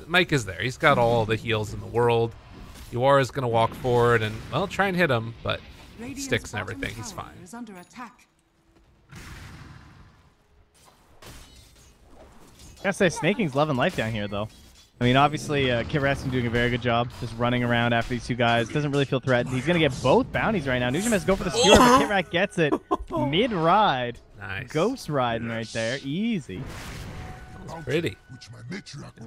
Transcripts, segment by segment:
Mike is there. He's got all the heals in the world. Yuara is going to walk forward and, well, try and hit him, but sticks and everything. He's fine. Gotta say, Snaking's loving life down here, though. I mean, obviously, Kit Rat's doing a very good job just running around after these two guys. Doesn't really feel threatened. He's going to get both bounties right now. Nugent has to go for the skewer, but Kit Rat gets it mid-ride. Nice. Ghost riding right there. Easy. That's pretty.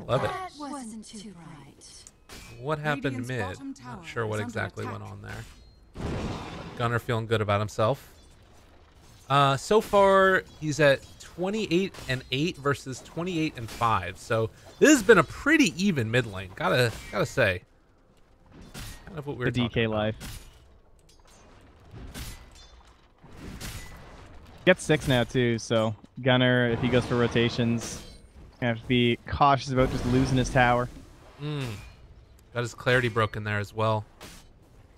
Love it. Wasn't too bright. What happened mid? Not sure what exactly went on there. But Gunnar feeling good about himself. So far, he's at 28-8 versus 28-5. So this has been a pretty even mid lane. Gotta say. Kind of what we were The talking DK about. life. Gets 6 now too, so Gunnar, if he goes for rotations, gonna have to be cautious about just losing his tower. Got his clarity broken there as well.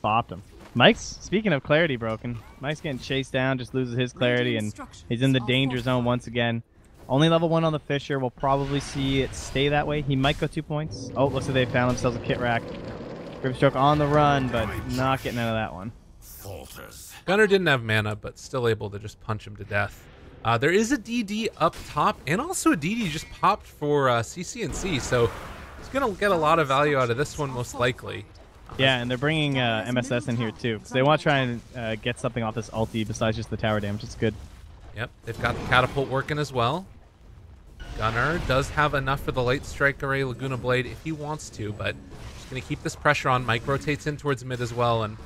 Bopped him. Mike's, speaking of clarity broken, Mike's getting chased down, just loses his clarity, and he's in the danger zone once again. Only level 1 on the Fisher. We'll probably see it stay that way. He might go 2 points. Oh, looks like they found themselves a kit rack. Grimstroke on the run, but not getting out of that one. Gunnar didn't have mana, but still able to just punch him to death. There is a DD up top, and also a DD just popped for CC&C, so he's going to get a lot of value out of this one, most likely. Yeah, and they're bringing MSS in here too, because they want to try and get something off this ulti besides just the tower damage. It's good. Yep, they've got the catapult working as well. Gunnar does have enough for the Light Strike Array Laguna Blade if he wants to, but just going to keep this pressure on. Mike rotates in towards mid as well, and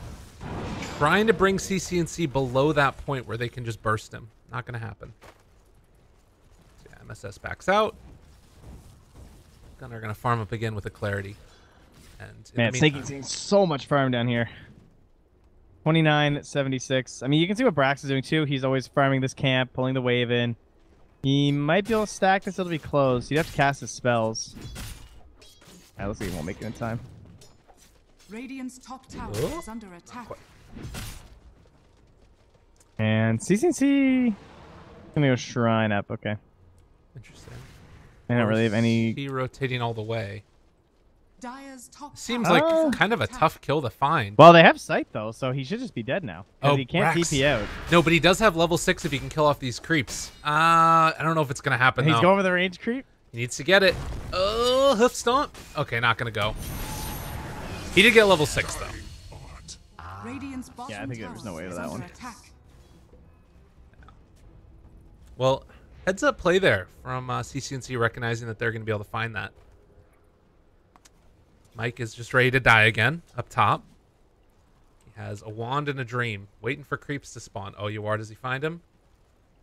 trying to bring CC&C below that point where they can just burst him. Not going to happen. So yeah, MSS backs out. Gunnar going to farm up again with a clarity. And man, Snaky's seeing so much farm down here. 29-76. I mean, you can see what Brax is doing too. He's always farming this camp, pulling the wave in. He might be able to stack this. It'll be close. He'd have to cast his spells. Looks like he won't make it in time. Radiant's top tower is under attack. And CC&C gonna go shrine up. Okay. Interesting. They don't really have any. He rotating all the way. Dire's top Seems like kind of a tough kill to find. Well, they have sight though, so he should just be dead now. Oh, he can't Brax. TP out. No, but he does have level 6 if he can kill off these creeps. I don't know if it's gonna happen. He's though. going for the range creep. He needs to get it. Oh, hoof stomp. Okay, not gonna go. He did get level 6 though. Yeah, I think there's no way to that one. Well, heads up play there from CC&C recognizing that they're going to be able to find that. Mike is just ready to die again up top. He has a wand and a dream, waiting for creeps to spawn. Oh, Yuara, does he find him?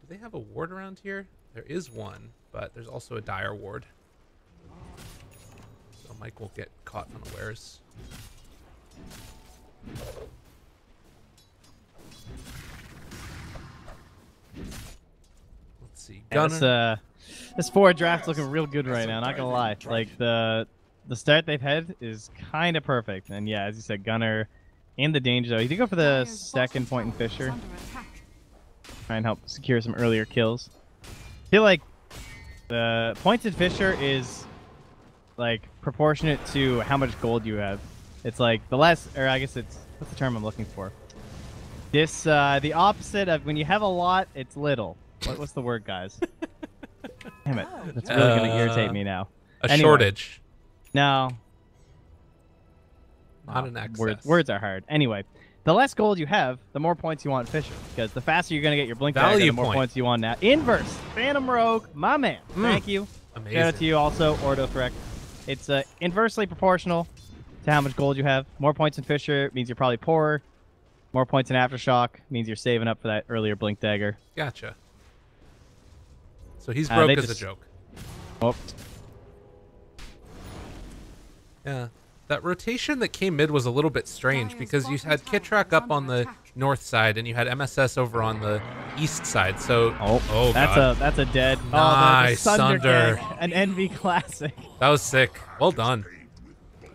Do they have a ward around here? There is one, but there's also a dire ward. So Mike will get caught unawares. Let's see. Yeah, this forward draft's looking real good right now. Not gonna lie. Like the start they've had is kind of perfect. And yeah, as you said, Gunnar in the danger zone. You do go for the second point in Fisher. Try and help secure some earlier kills. I feel like the points in Fisher is like proportionate to how much gold you have. It's like the less, or I guess it's, what's the term I'm looking for? This the opposite of when you have a lot, it's little. What's the word, guys? Damn it, that's really gonna irritate me now. A shortage. No. Not an excess. Words are hard. Anyway, the less gold you have, the more points you want in Fisher. Because the faster you're going to get your Blink Dagger, the more points you want now. Inverse. Phantom Rogue. My man. Thank you. Amazing. Shout out to you also, Ordo It's inversely proportional to how much gold you have. More points in Fisher means you're probably poorer. More points in Aftershock means you're saving up for that earlier Blink Dagger. Gotcha. So he's broke as a joke. Oh. Yeah. That rotation that came mid was a little bit strange because you had Kitrak up on the north side and you had MSS over on the east side. So that's a dead. Nice, Sunder. An NV classic. That was sick. Well done.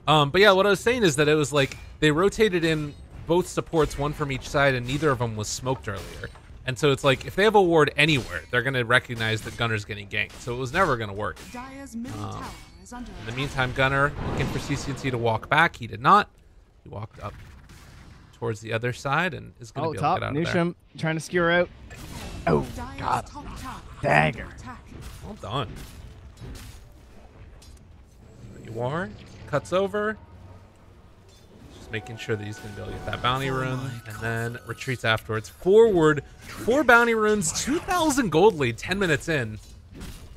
But yeah, what I was saying is that it was like they rotated in both supports, one from each side, and neither of them was smoked earlier. And so it's like if they have a ward anywhere, they're gonna recognize that Gunnar's getting ganked. So it was never gonna work. is under In the meantime, Gunner looking for CCNC to walk back. He did not. He walked up towards the other side and is going to be able to get out of there. Newsham trying to skewer out. Oh, God. Dagger. Well done. There you are. Cuts over. Just making sure that he's going to be able to get that bounty rune. And then retreats afterwards. Forward. 4 bounty runes. 2,000 gold lead. 10 minutes in.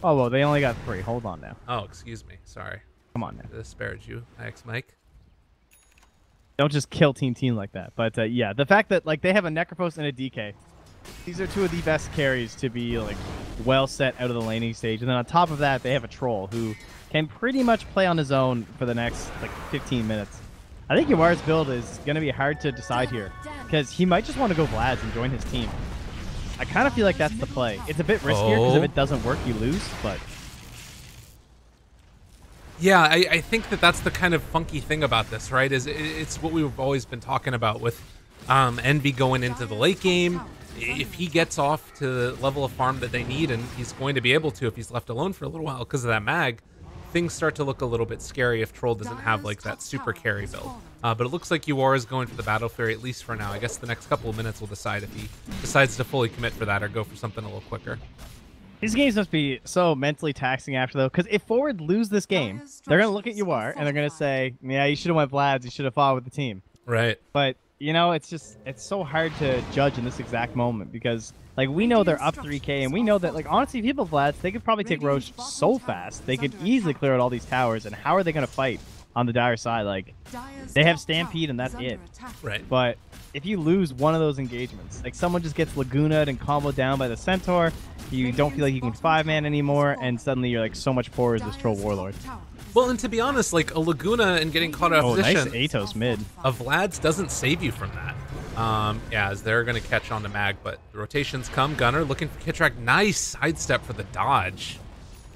Oh, well, they only got 3. Hold on now. Oh, excuse me. Sorry. Come on now. I disparaged you, Mike. Don't just kill Team like that. But yeah, the fact that like they have a Necrophos and a DK. These are 2 of the best carries to be like well set out of the laning stage. And then on top of that, they have a troll who can pretty much play on his own for the next like 15 minutes. I think Yawar's build is going to be hard to decide here because he might just want to go Vlad's and join his team. I kind of feel like that's the play. It's a bit riskier because if it doesn't work, you lose, but... Yeah, I think that that's the kind of funky thing about this, right? Is it's what we've always been talking about with Envy going into the late game. If he gets off to the level of farm that they need, and he's going to be able to if he's left alone for a little while because of that mag, things start to look a little bit scary if Troll doesn't have like that super carry build. But it looks like Uar is going for the Battle Fury, at least for now. I guess the next couple of minutes will decide if he decides to fully commit for that or go for something a little quicker. These games must be so mentally taxing after, though, because if Forward lose this game, they're going to look at Uar and they're going to say, yeah, you should have went Vlad's, you should have fought with the team. Right. But, you know, it's so hard to judge in this exact moment because, like, we know they're up 3k and we know that, like, honestly, people Vlad's, they could probably take Roche so fast. They could easily clear out all these towers, and how are they going to fight on the Dire side? Like, they have Stampede and that's it. Right. But if you lose one of those engagements, like someone just gets Laguna'd and comboed down by the Centaur, you don't feel like you can 5-man anymore, and suddenly you're like so much poorer as this Troll Warlord. Well, and to be honest, like a Laguna and getting caught out of position, nice Atos mid. A Vlad's doesn't save you from that. Yeah, as they're going to catch on to Mag, but the rotations come. Gunner looking for Kitrak. Nice sidestep for the dodge.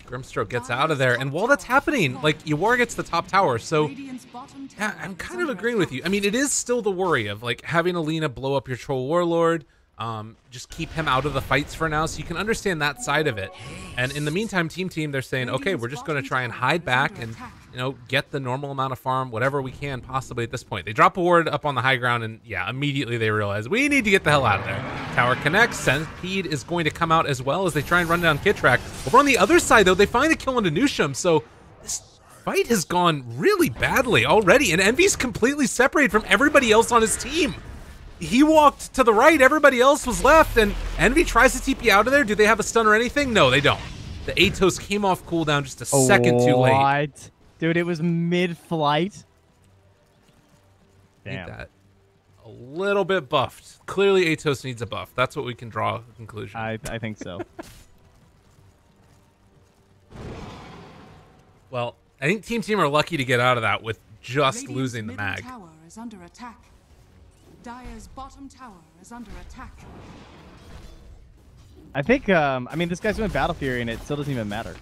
Grimstroke gets out of there, and while that's happening, like Uar gets the top tower, so yeah, I'm kind of agreeing with you. I mean, it is still the worry of like having Alina blow up your Troll Warlord. Just keep him out of the fights for now, so you can understand that side of it. And in the meantime, team, they're saying, okay, we're just going to try and hide back and, you know, get the normal amount of farm, whatever we can possibly at this point. They drop a ward up on the high ground, and yeah, immediately they realize we need to get the hell out of there. Tower connects. Centipede is going to come out as well as they try and run down Kitrak. Over on the other side, though, they find a kill into Newsham, so this fight has gone really badly already, and Envy's completely separated from everybody else on his team. He walked to the right, everybody else was left, and Envy tries to TP out of there. Do they have a stun or anything? No, they don't. The Atos came off cooldown just a second too late. What? Dude, it was mid-flight. Damn. Need that a little bit buffed. Clearly Atos needs a buff. That's what we can draw a conclusion. I think so. Well, I think Team are lucky to get out of that with just Radiant's losing the middle mag. tower is under attack. Dire's bottom tower is under attack. I think, I mean, this guy's doing Battle Fury, and it still doesn't even matter.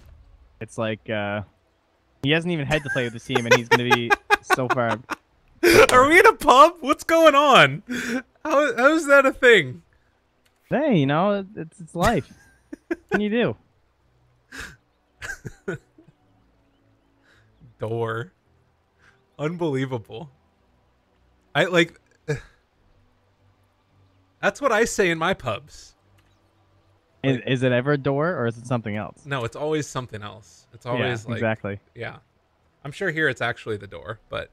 It's like, he hasn't even had to play with the team, and he's going to be so far. Are we in a pub? What's going on? How is that a thing? Hey, you know, it's life. What can you do? Door. Unbelievable. I like... That's what I say in my pubs. Is it ever a door, or is it something else? No, it's always something else. It's always like... Exactly. Yeah. I'm sure here it's actually the door, but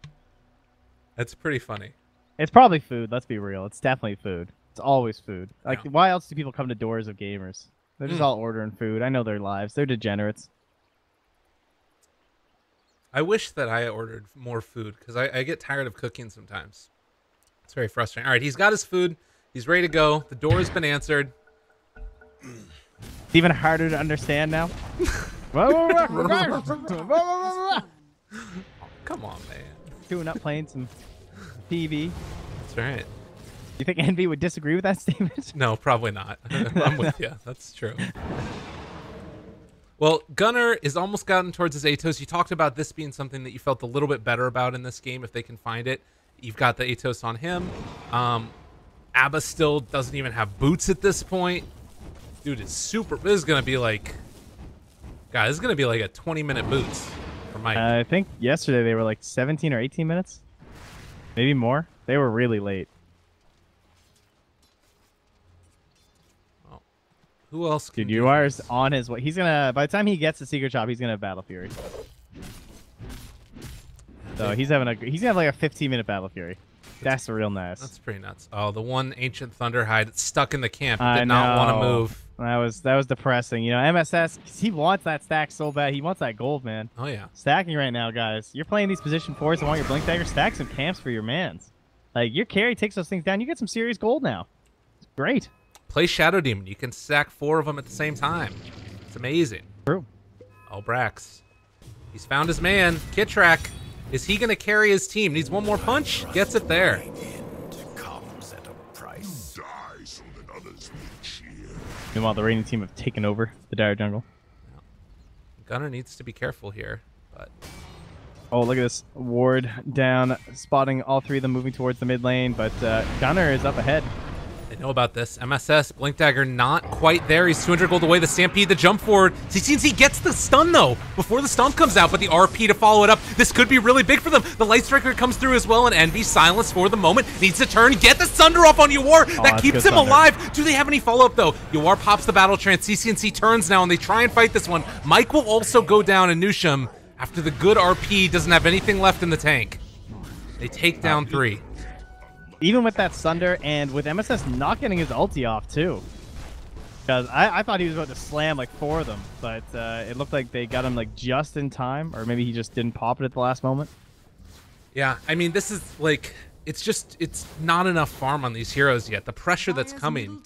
it's pretty funny. It's probably food, let's be real. It's definitely food. It's always food. Like, Yeah. why else do people come to doors of gamers? They're just all ordering food. I know their lives. They're degenerates. I wish that I ordered more food, because I get tired of cooking sometimes. It's very frustrating. All right, he's got his food. He's ready to go. The door has been answered. It's even harder to understand now. Come on, man. Doing up playing some TV. That's right. You think Envy would disagree with that statement? No, probably not. I'm with you. That's true. Well, Gunner is almost gotten towards his Atos. You talked about this being something that you felt a little bit better about in this game if they can find it. You've got the Atos on him. Abba still doesn't even have boots at this point. Dude, it's super. This is going to be like... God, this is going to be like a 20-minute boots For Mike. I think yesterday they were like 17 or 18 minutes. Maybe more. They were really late. Oh. Who else can Dude, do UR's this? on his way. He's gonna, by the time he gets the Secret Shop, he's gonna have Battle Fury. So he's gonna have like a 15-minute Battle Fury. That's real nice. That's pretty nuts. Oh, the one Ancient Thunderhide that's stuck in the camp. I Did not want to know. move. That was depressing. You know, MSS, he wants that stack so bad. He wants that gold, man. Oh, yeah. Stacking right now, guys. You're playing these position 4s and want your Blink Dagger. Stack some camps for your mans. Like, your carry takes those things down. You get some serious gold now. It's great. Play Shadow Demon. You can stack 4 of them at the same time. It's amazing. True. Oh, Brax. He's found his man. Kitrak. Is he going to carry his team? Needs one more punch? Gets it there. Comes at a price. Die so that others may cheer. Meanwhile, the Radiant team have taken over the Dire Jungle. Gunner needs to be careful here, but Oh, look at this. Ward down, spotting all 3 of them moving towards the mid lane, but Gunner is up ahead. they know about this. MSS, Blink Dagger not quite there. He's 200 gold away. The Stampede, the jump forward. CCNC gets the stun, though, before the stomp comes out, but the RP to follow it up. This could be really big for them. The Light Striker comes through as well, and Envy silenced for the moment. Needs to turn, get the Sunder off on Ywar. That keeps him alive. Do they have any follow-up, though? Ywar pops the Battle Trance. CCNC turns now, and they try and fight this one. Mike will also go down, and Nusham, after the good RP, doesn't have anything left in the tank. They take down 3. Even with that Sunder and with MSS not getting his ulti off, too. Because I thought he was about to slam like 4 of them, but it looked like they got him like just in time, or maybe he just didn't pop it at the last moment. Yeah, I mean, this is like, it's not enough farm on these heroes yet. The pressure that's coming,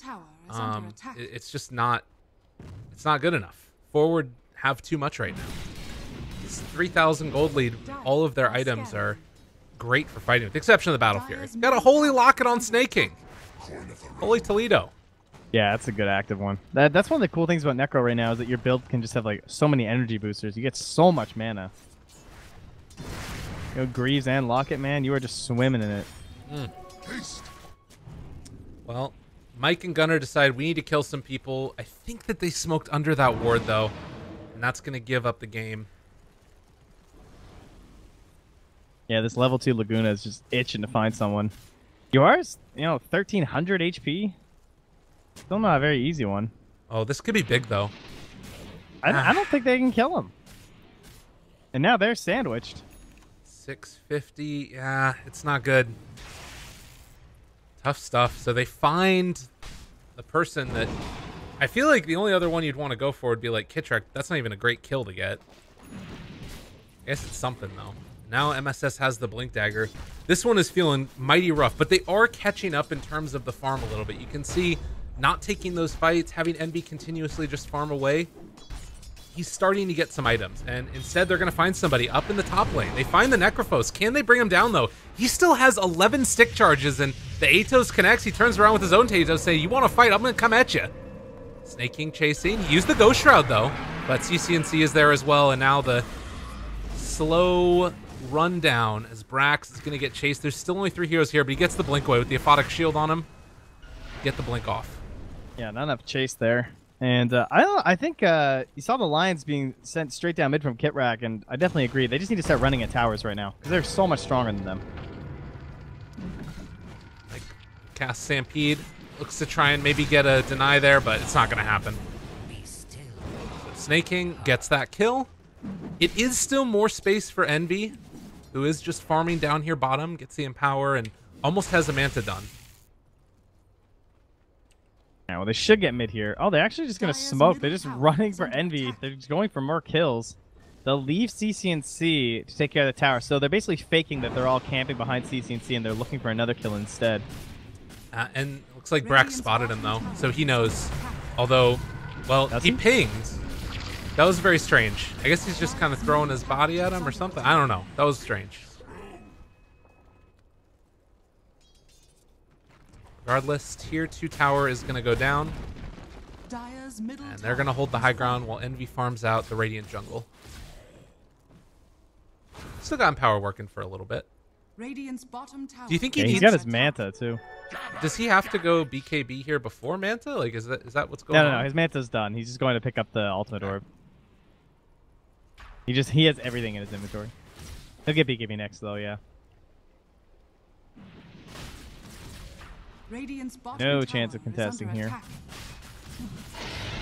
it's just not, it's not good enough. Forward have too much right now. It's 3,000 gold lead. All of their items are great for fighting, with the exception of the Battle Fury. Got a Holy Locket on Snake King. Holy Toledo. Yeah, that's a good active one. That's one of the cool things about Necro right now is that your build can just have like so many energy boosters. You get so much mana. You know, Greaves and Locket, man, you are just swimming in it. Well, Mike and Gunner decide we need to kill some people. I think that they smoked under that ward, though, and that's going to give up the game. Yeah, this level 2 Laguna is just itching to find someone. Yours, 1,300 HP. Still not a very easy one. Oh, this could be big, though. I don't think they can kill him. And now they're sandwiched. 650. Yeah, it's not good. Tough stuff. So they find the person that... I feel like the only other one you'd want to go for would be like Kitrak. That's not even a great kill to get. I guess it's something, though. Now MSS has the Blink Dagger. This one is feeling mighty rough, but they are catching up in terms of the farm a little bit. You can see not taking those fights, having Envy continuously just farm away. He's starting to get some items, and instead they're going to find somebody up in the top lane. They find the Necrophos. Can they bring him down, though? He still has 11 stick charges, and the Atos connects. He turns around with his own Atos, saying, you want to fight? I'm going to come at you. Snake King chasing. He used the Ghost Shroud, though, but CCNC is there as well, and now the slow rundown as Brax is going to get chased. There's still only 3 heroes here, but he gets the blink away with the Aphotic Shield on him. Get the blink off. Yeah, not enough chase there. And I think you saw the Lions being sent straight down mid from Kitrak, and I definitely agree. They just need to start running at towers right now, because they're so much stronger than them. Like, cast Stampede. Looks to try and maybe get a deny there, but it's not going to happen. So Snake King gets that kill. It is still more space for Envy, who is just farming down here bottom, gets the Empower, and almost has a Manta done. Yeah, well, they should get mid here. Oh, they're actually just going to smoke. They're just running for Envy. They're just going for more kills. They'll leave CCNC to take care of the tower. So they're basically faking that they're all camping behind CCNC, and they're looking for another kill instead. And it looks like Brax spotted him, though, so he knows. Although, well, he pinged. That was very strange. I guess he's just kind of throwing his body at him or something. I don't know. That was strange. Regardless, tier 2 tower is going to go down. And they're going to hold the high ground while Envy farms out the Radiant jungle. Still got Empower working for a little bit. Radiant's bottom tower. Do you think he Yeah, needs... he's got his Manta, too. Does he have to go BKB here before Manta? Like, is that what's going on? No, his Manta's done. He's just going to pick up the ultimate orb. He has everything in his inventory. He'll get BKB next though, yeah. Radiant's bottom No tower chance of is contesting under here. attack.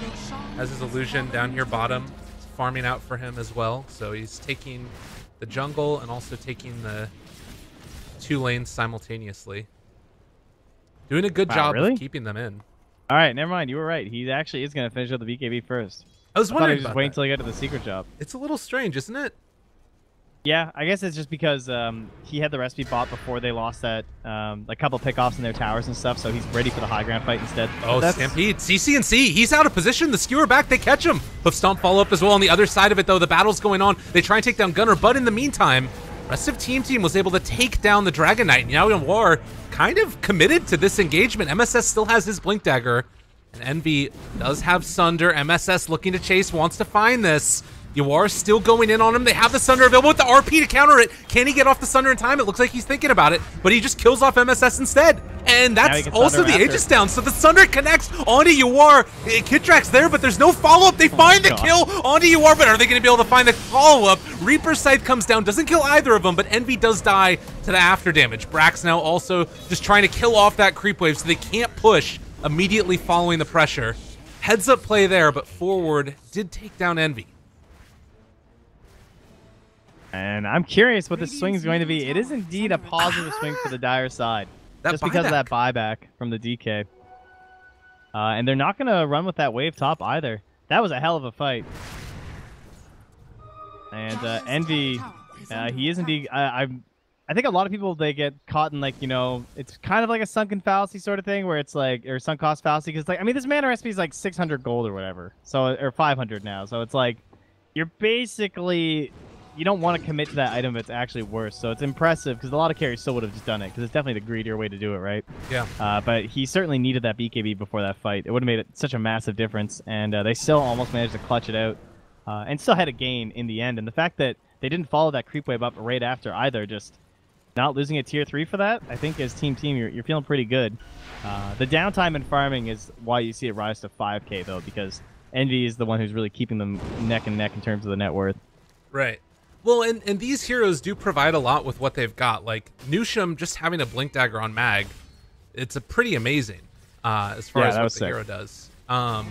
Roshan Has his has illusion fallen down here into bottom, the farming out for him as well. So he's taking the jungle and also taking the 2 lanes simultaneously. Doing a good Wow, job really? of keeping them in. All right, never mind. You were right. He actually is going to finish up the BKB first. I was I thought he wondering was just about waiting that. until he got to the secret job. It's a little strange, isn't it? Yeah, I guess it's just because he had the recipe bought before they lost that a couple pickoffs in their towers and stuff, so he's ready for the high ground fight instead. Oh, That's- Stampede. CC&C. He's out of position. The skewer back. They catch him. Hoof Stomp follow up as well. On the other side of it, though, the battle's going on. They try and take down Gunner, but in the meantime, rest of Team was able to take down the Dragon Knight. Now War kind of committed to this engagement. MSS still has his Blink Dagger, and Envy does have Sunder. MSS looking to chase, wants to find this. Yawar still going in on him. They have the Sunder available with the RP to counter it. Can he get off the Sunder in time? It looks like he's thinking about it, but he just kills off MSS instead. And that's also the Aegis down. So the Sunder connects onto Yawar. Kitrack's there, but there's no follow-up. They find the kill onto Yawar, but are they going to be able to find the follow-up? Reaper's Scythe comes down, doesn't kill either of them, but Envy does die to the after damage. Brax now also just trying to kill off that creep wave so they can't push immediately following the pressure. Heads up play there, but forward did take down Envy. And I'm curious what this swing is going to be. It is indeed a positive swing for the Dire side. Just because of that buyback from the DK. And they're not going to run with that wave top either. That was a hell of a fight. And Envy, he is indeed... I think a lot of people, they get caught in, like, you know, it's kind of like a sunken fallacy sort of thing where it's like, or sunk cost fallacy, because, like, I mean, this mana recipe is like 600 gold or whatever. So, or 500 now. So it's like, you're basically... You don't want to commit to that item if it's actually worse. So it's impressive because a lot of carries still would have just done it because it's definitely the greedier way to do it, right? Yeah. But he certainly needed that BKB before that fight. It would have made it such a massive difference, and they still almost managed to clutch it out and still had a gain in the end. And the fact that they didn't follow that creep wave up right after either, just not losing a tier 3 for that, I think as Team you're feeling pretty good. The downtime in farming is why you see it rise to 5k, though, because Envy is the one who's really keeping them neck and neck in terms of the net worth. Right. Well, and these heroes do provide a lot with what they've got. Like, Nusham just having a Blink Dagger on Mag, it's a pretty amazing as far as what the hero does.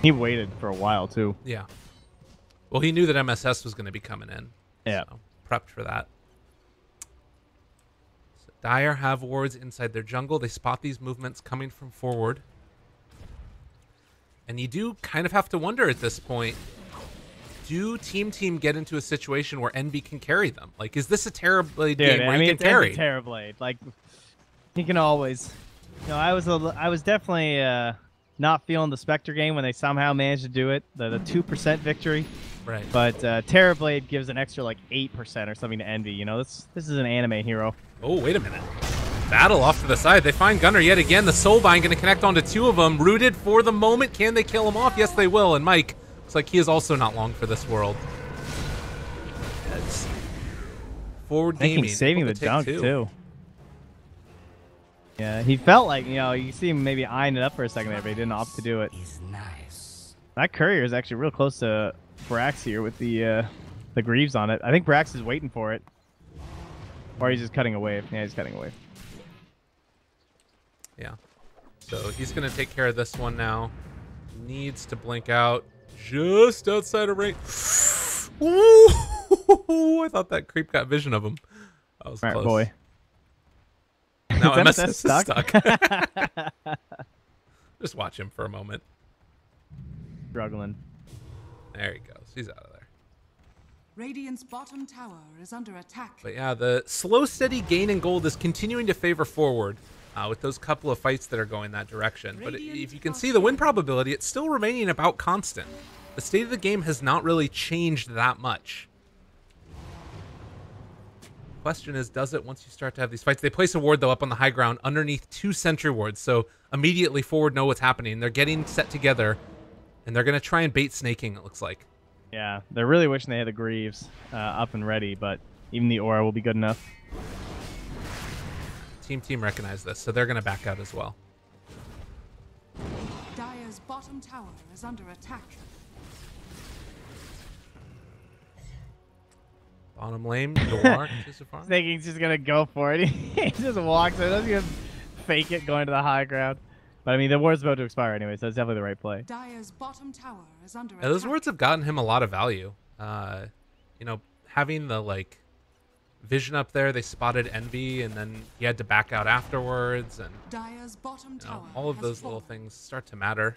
He waited for a while, too. Yeah. Well, he knew that MSS was going to be coming in. Yeah. So, prepped for that. So Dire have wards inside their jungle. They spot these movements coming from forward. And you do kind of have to wonder at this point, do Team get into a situation where Envy can carry them? Like, is this a Terrorblade game where he can carry? Terrorblade. Like, he can always. You know, I was definitely not feeling the Spectre game when they somehow managed to do it. The 2% victory. Right. But Terrorblade gives an extra like 8% or something to Envy. You know, this is an anime hero. Oh, wait a minute. Battle off to the side. They find Gunner yet again. The Soulbind going to connect onto 2 of them. Rooted for the moment. Can they kill him off? Yes, they will. And Mike, looks like he is also not long for this world. That's forward gaming. Saving the dunk, too. Yeah, he felt like, you know, you see him maybe eyeing it up for a second there, but he didn't opt to do it. Nice. That courier is actually real close to Brax here with the Greaves on it. I think Brax is waiting for it. Or he's just cutting a wave. Yeah, he's cutting a wave. Yeah. So he's going to take care of this one now. Needs to blink out just outside of range. Ooh, I thought that creep got vision of him. That was close. Boy. Now Is MSS is stuck? Just watch him for a moment. Struggling. There he goes. He's out of there. Radiant's bottom tower is under attack. But yeah, the slow, steady gain in gold is continuing to favor forward with those couple of fights that are going that direction. But if you can see the win probability, it's still remaining about constant. The state of the game has not really changed that much. Question is, does it once you start to have these fights? They place a ward, though, up on the high ground underneath 2 sentry wards. So immediately forward know what's happening. They're getting set together, and they're going to try and bait snaking, it looks like. Yeah, they're really wishing they had the Greaves up and ready, but even the Aura will be good enough. Team recognize this, so they're going to back out as well. Dire's bottom tower is under attack. Bottom lane, Noir to so far. Thinking he's just gonna go for it. He just walks in, doesn't even fake it, going to the high ground. But I mean, the ward's about to expire anyway, so it's definitely the right play. Dire's bottom tower is under Yeah, those attack. wards have gotten him a lot of value. You know, having the like vision up there, they spotted Envy, and then he had to back out afterwards, and Dire's bottom you know, tower all of has those little fallen. things start to matter.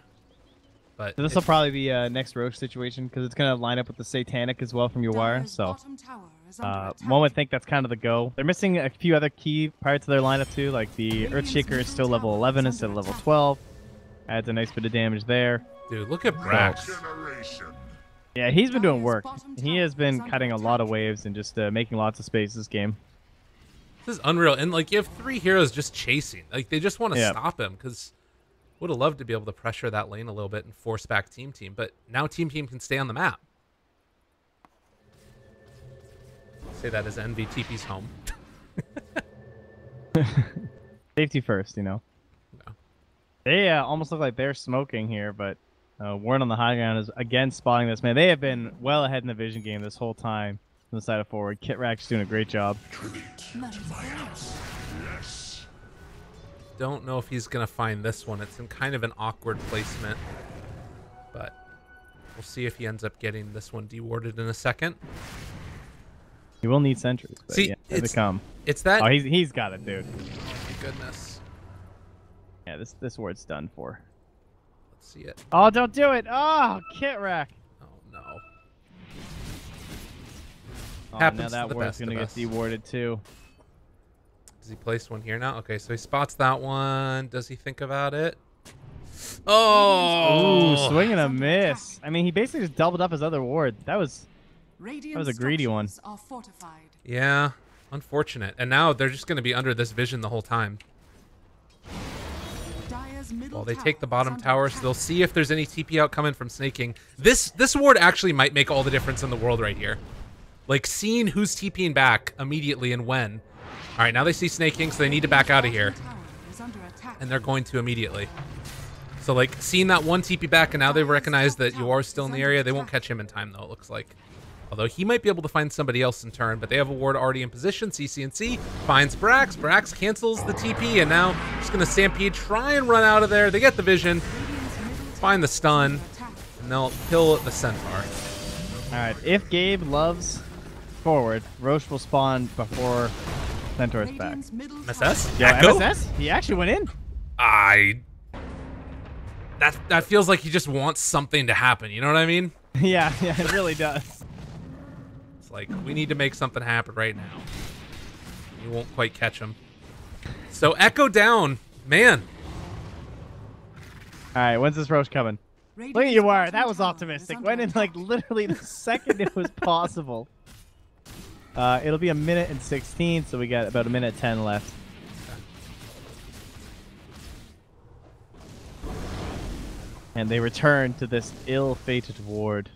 But So this will probably be next Roche situation because it's gonna line up with the Satanic as well from your wire. Dire's So bottom tower is under attack. one would think that's kind of the go. They're missing a few other key parts of their lineup too, like the Earthshaker is still level 11 instead of level 12. Adds a nice bit of damage there. dude, look at Brax. Yeah, he's been doing Dire's work. bottom He tower has been is under cutting a lot of attack. waves and just making lots of space this game. This is unreal. And like you have 3 heroes just chasing. Like they just want to Yeah. stop him because would have loved to be able to pressure that lane a little bit and force back Team. But now Team can stay on the map. Say that as Envy TP's home. Safety first, you know. Yeah. They almost look like they're smoking here, but Warren on the high ground is again spotting this. Man, they have been well ahead in the vision game this whole time from the side of forward. Kitrak's doing a great job. Don't know if he's going to find this one. It's in kind of an awkward placement. But we'll see if he ends up getting this one dewarded in a second. He will need sentries, but See, yeah, as they come. It's that... Oh, he's got it, dude. Thank goodness. Yeah, this word's done for. Let's see it. Oh, don't do it! Oh, Kitrak! Oh, no. Oh, Happens now to that the word's best gonna of get us. dewarded too. Does he place one here now? Okay, so he spots that one. Does he think about it? Oh! Ooh, swing and a miss. I mean, he basically just doubled up his other ward. That was Radiant a greedy one. structures are fortified. Yeah, unfortunate. And now they're just going to be under this vision the whole time. Dire's middle Well, they tower take the is bottom under tower, so attack. they'll see if there's any TP out coming from Snaking. This ward actually might make all the difference in the world right here. Like, seeing who's TPing back immediately and when. All right, now they see Snaking, so they need to back out of here. Bottom tower is under attack. And they're going to immediately. So, like, seeing that one TP back, and now they've recognized that you are still in the area. They won't catch him in time, though, it looks like. Although he might be able to find somebody else in turn, but they have a ward already in position. CCNC finds Brax. Brax cancels the TP, and now just going to Stampede, try and run out of there. They get the vision, Radiant's middle find the tower is stun, under attack. and they'll kill the Centaur. alright. If Gabe loves forward, Roche will spawn before Centaur's back. Radiant's middle MSS? Yo, Echo? MSS? He actually went in. That feels like he just wants something to happen, you know what I mean? Yeah, it really does. It's like, we need to make something happen right now. You won't quite catch him. So Echo down. Man. Alright, when's this Roche coming? Look at Radiant's you wire. bottom That was tower optimistic. is under Went in like attack. literally the second it was possible. It'll be 1:16, so we got about 1:10 left. And they return to this ill-fated ward.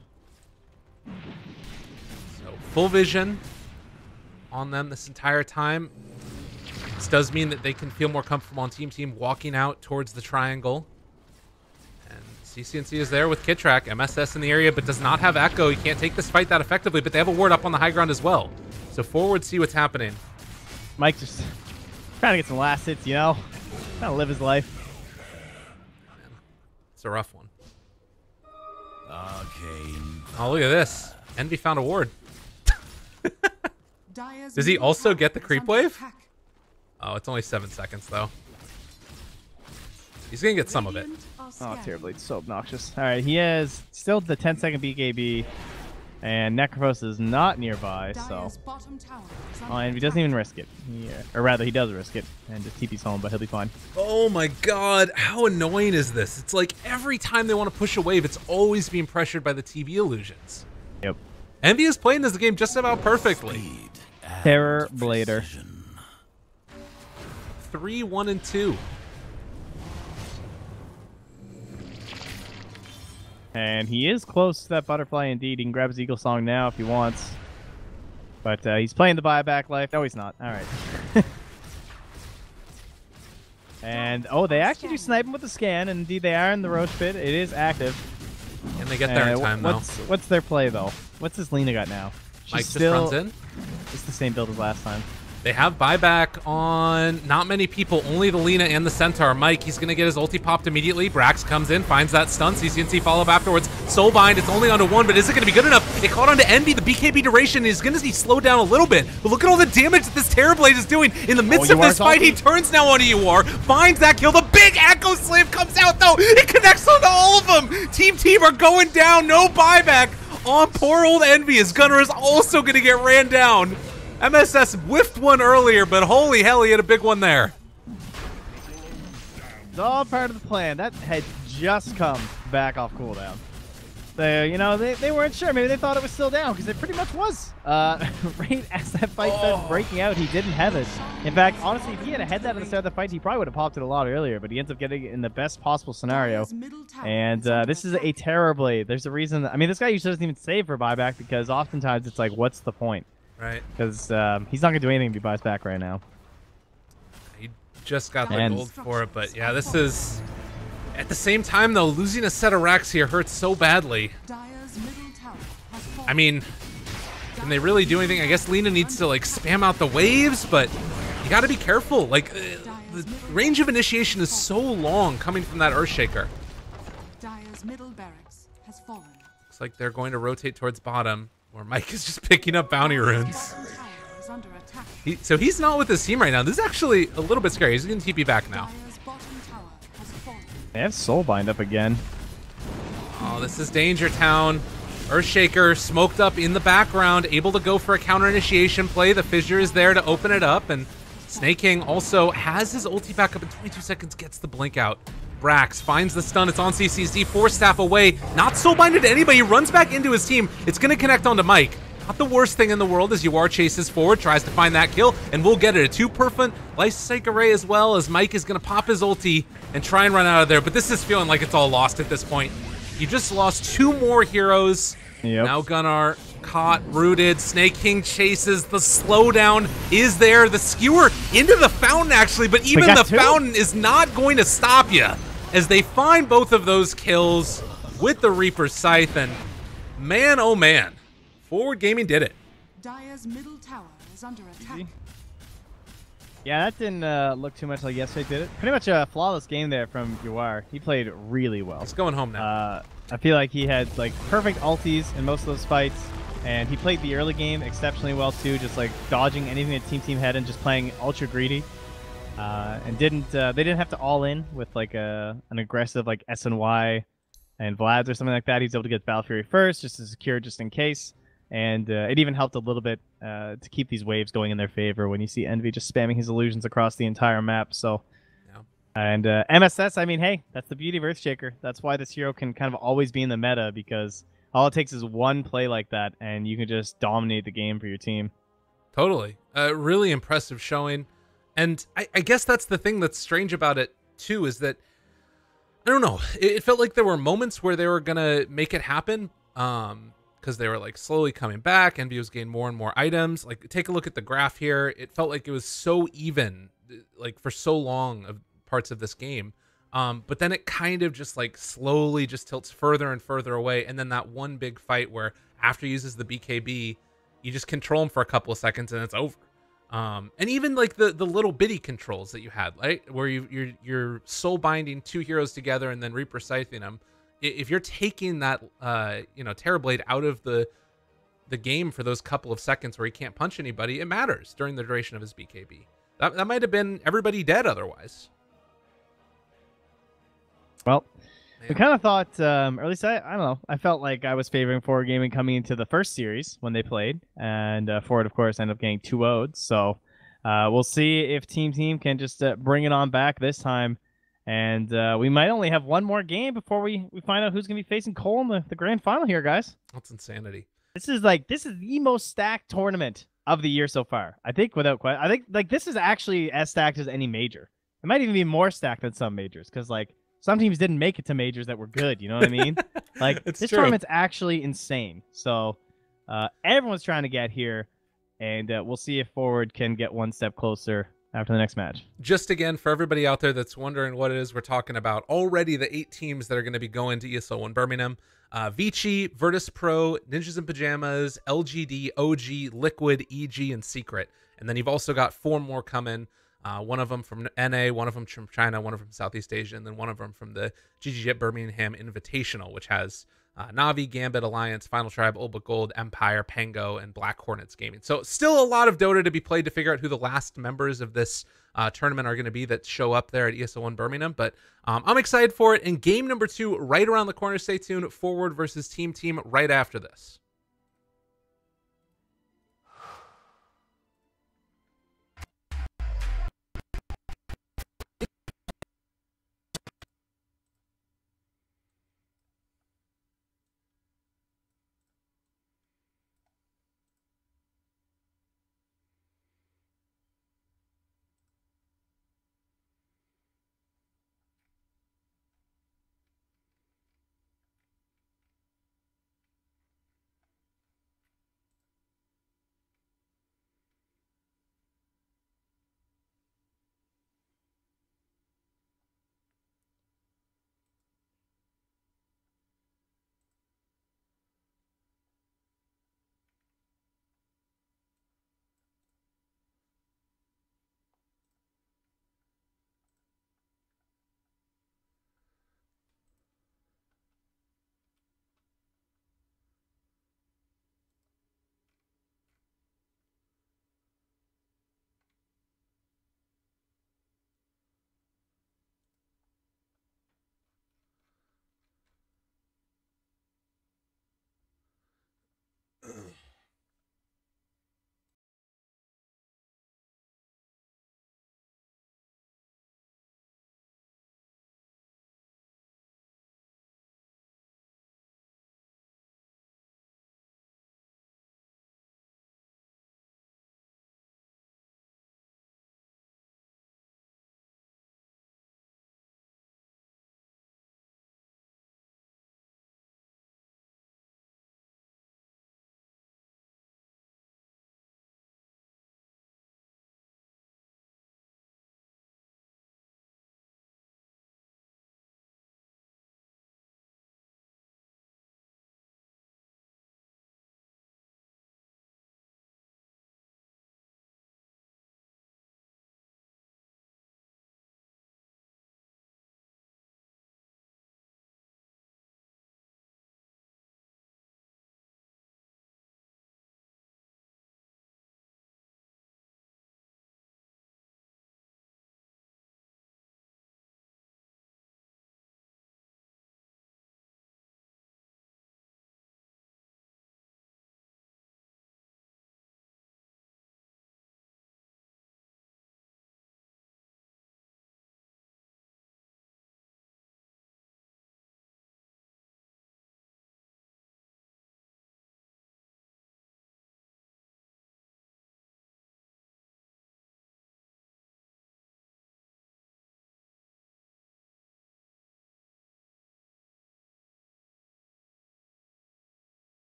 So full vision on them this entire time. This does mean that they can feel more comfortable on Team walking out towards the triangle. And CCNC is there with Kitrak. MSS in the area, but does not have Echo. He can't take this fight that effectively, but they have a ward up on the high ground as well. So forward, see what's happening. Mike just trying to get some last hits, you know? Trying to live his life. It's a rough one. Arcane. Oh, look at this. Envy found a ward. Dire's Does he middle also tower get the is creep under wave? attack. Oh, it's only 7 seconds, though. He's going to get some of it. Radiant are Oh, scanning. terribly. It's so obnoxious. Alright, he has still the 10-second BKB. And Necrophos is not nearby, so... Dire's bottom tower is under Oh, and he doesn't even risk it. Or rather, he does risk it. And just TP's home, but he'll be fine. Oh my god, how annoying is this? It's like every time they want to push a wave, it's always being pressured by the TV illusions. Yep. Envy is playing this game just about perfectly. Speed and Terror Blader. precision. 3, 1, and 2. And he is close to that butterfly indeed. He can grab his Eagle Song now if he wants. But he's playing the buyback life. No, he's not. All right. And, oh, they actually do snipe him with the scan. And indeed, they are in the Roche pit. It is active. And they get there in time, though. What's their play, though? What's this Lena got now? Mike just runs in. It's the same build as last time. They have buyback on not many people, only the Lina and the Centaur. Mike, he's going to get his ulti popped immediately. Brax comes in, finds that stun. CCNC follow-up afterwards. Soulbind, it's only onto one, but is it going to be good enough? It caught onto Envy. The BKB duration is going to be slowed down a little bit. But look at all the damage that this Terrorblade is doing. In the midst of this fight, he turns now onto UR, finds that kill. The big Echo Slave comes out, though. It connects onto all of them. Team are going down. No buyback on poor old Envy, as Gunnar is also going to get ran down. MSS whiffed one earlier, but holy hell, he had a big one there. It's all part of the plan. That had just come back off cooldown. They, you know, they weren't sure. Maybe they thought it was still down, because it pretty much was. Right as that fight started breaking out, he didn't have it. In fact, honestly, if he had had that at the start of the fight, he probably would have popped it a lot earlier, but he ends up getting it in the best possible scenario. And this is a Terrorblade. There's a reason. I mean, this guy usually doesn't even save for buyback, because oftentimes it's like, what's the point? Right. Because he's not going to do anything if he buys back right now. He just got the gold for it, but yeah, this is... At the same time, though, losing a set of racks here hurts so badly. I mean, can they really do anything? I guess Lina needs to, like, spam out the waves, but you got to be careful. Like, the range of initiation is so long coming from that Earthshaker. Dire's middle barracks has fallen. Looks like they're going to rotate towards bottom, where Mike is just picking up bounty runes. So he's not with his team right now. This is actually a little bit scary. He's going to TP back now. They have Soulbind up again. Oh, this is Danger Town. Earthshaker smoked up in the background, able to go for a counter initiation play. The Fissure is there to open it up, and Snake King also has his ulti back up in 22 seconds, gets the blink out. Brax finds the stun. It's on CCZ, 4 staff away. Not soulbinded to anybody. He runs back into his team. It's going to connect onto Mike. Not the worst thing in the world as UR chases forward, tries to find that kill, and we'll get it. A 2-perfect life psych array as well, as Mike is going to pop his ulti and try and run out of there. But this is feeling like it's all lost at this point. You just lost 2 more heroes. Yep. Now Gunnar caught, rooted. Snake King chases. The slowdown is there. The skewer into the fountain, actually, but even the fountain is not going to stop you as they find both of those kills with the Reaper's Scythe. And man, oh man, Forward Gaming did it. Dire's middle tower is under attack. Yeah, that didn't look too much like yesterday, did it? Pretty much a flawless game there from UR. He played really well. It's going home now. I feel like he had like perfect ultis in most of those fights, and he played the early game exceptionally well too, just like dodging anything that team had and just playing ultra greedy. And they didn't have to all in with like an aggressive like SNY and Vlad's or something like that. He's able to get Battle Fury first just to secure just in case. And it even helped a little bit to keep these waves going in their favor when you see Envy just spamming his illusions across the entire map. So, yeah. And MSS, I mean, hey, that's the beauty of Earthshaker. That's why this hero can kind of always be in the meta, because all it takes is one play like that, and you can just dominate the game for your team. Totally. Really impressive showing. And I guess that's the thing that's strange about it, too, is that, I don't know, it felt like there were moments where they were going to make it happen, because they were like slowly coming back. Envy was getting more and more items. Like, take a look at the graph here. It felt like it was so even, like for so long of parts of this game. But then it kind of just like slowly just tilts further and further away. And then that one big fight where after he uses the BKB, you just control him for a couple of seconds and it's over. And even like the little bitty controls that you had, right? Where you're soul binding 2 heroes together and then Reaper Scything them. If you're taking that, Terrorblade out of the game for those couple of seconds where he can't punch anybody, it matters during the duration of his BKB. That might have been everybody dead otherwise. Well, we kind of thought, or at least I don't know, I felt like I was favoring Forward Gaming coming into the first series when they played, and Forward, of course, ended up getting 2-0'd. So we'll see if Team can just bring it on back this time. And we might only have one more game before we find out who's going to be facing Cole in the grand final here, guys. That's insanity. This is the most stacked tournament of the year so far. I think without question. I think like this is actually as stacked as any major. It might even be more stacked than some majors, because like some teams didn't make it to majors that were good. You know what I mean? Like this tournament's actually insane. So everyone's trying to get here, and we'll see if Forward can get one step closer after the next match. Just again, for everybody out there that's wondering what it is we're talking about, already the 8 teams that are going to be going to ESL 1 Birmingham: Vici, Virtus Pro, Ninjas in Pajamas, LGD, OG, Liquid, EG, and Secret. And then you've also got 4 more coming. One of them from NA, one of them from China, one of them from Southeast Asia, and then one of them from the GGG Birmingham Invitational, which has Navi, Gambit, Alliance, Final Tribe, Old Gold, Empire, Pango, and Black Hornets Gaming. So still a lot of Dota to be played to figure out who the last members of this tournament are going to be that show up there at ESL 1 Birmingham. But I'm excited for it. And game number 2 right around the corner. Stay tuned. Forward versus Team right after this.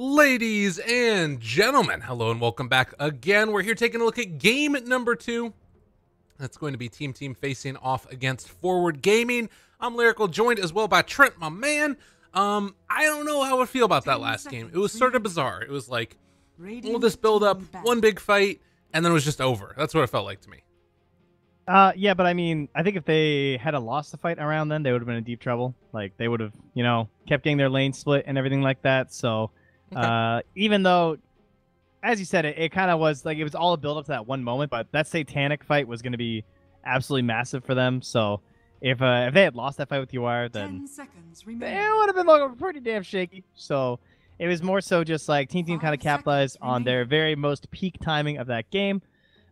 Ladies and gentlemen, hello and welcome back again. We're here taking a look at game number 2. That's going to be Team facing off against Forward Gaming. I'm Lyrical, joined as well by Trent, my man. I don't know how I feel about that last game. It was sort of bizarre. It was like, all this build up, one big fight, and then it was just over. That's what it felt like to me. Yeah, but I mean, I think if they had lost the fight around then, they would have been in deep trouble. Like, they would have, kept getting their lane split and everything like that. So, okay. Even though, as you said, it kind of was like, it was all a build up to that one moment, but that Satanic fight was going to be absolutely massive for them. So, if they had lost that fight with UR, then it would have been looking pretty damn shaky. So, it was more so just like Team kind of capitalized on their very most peak timing of that game.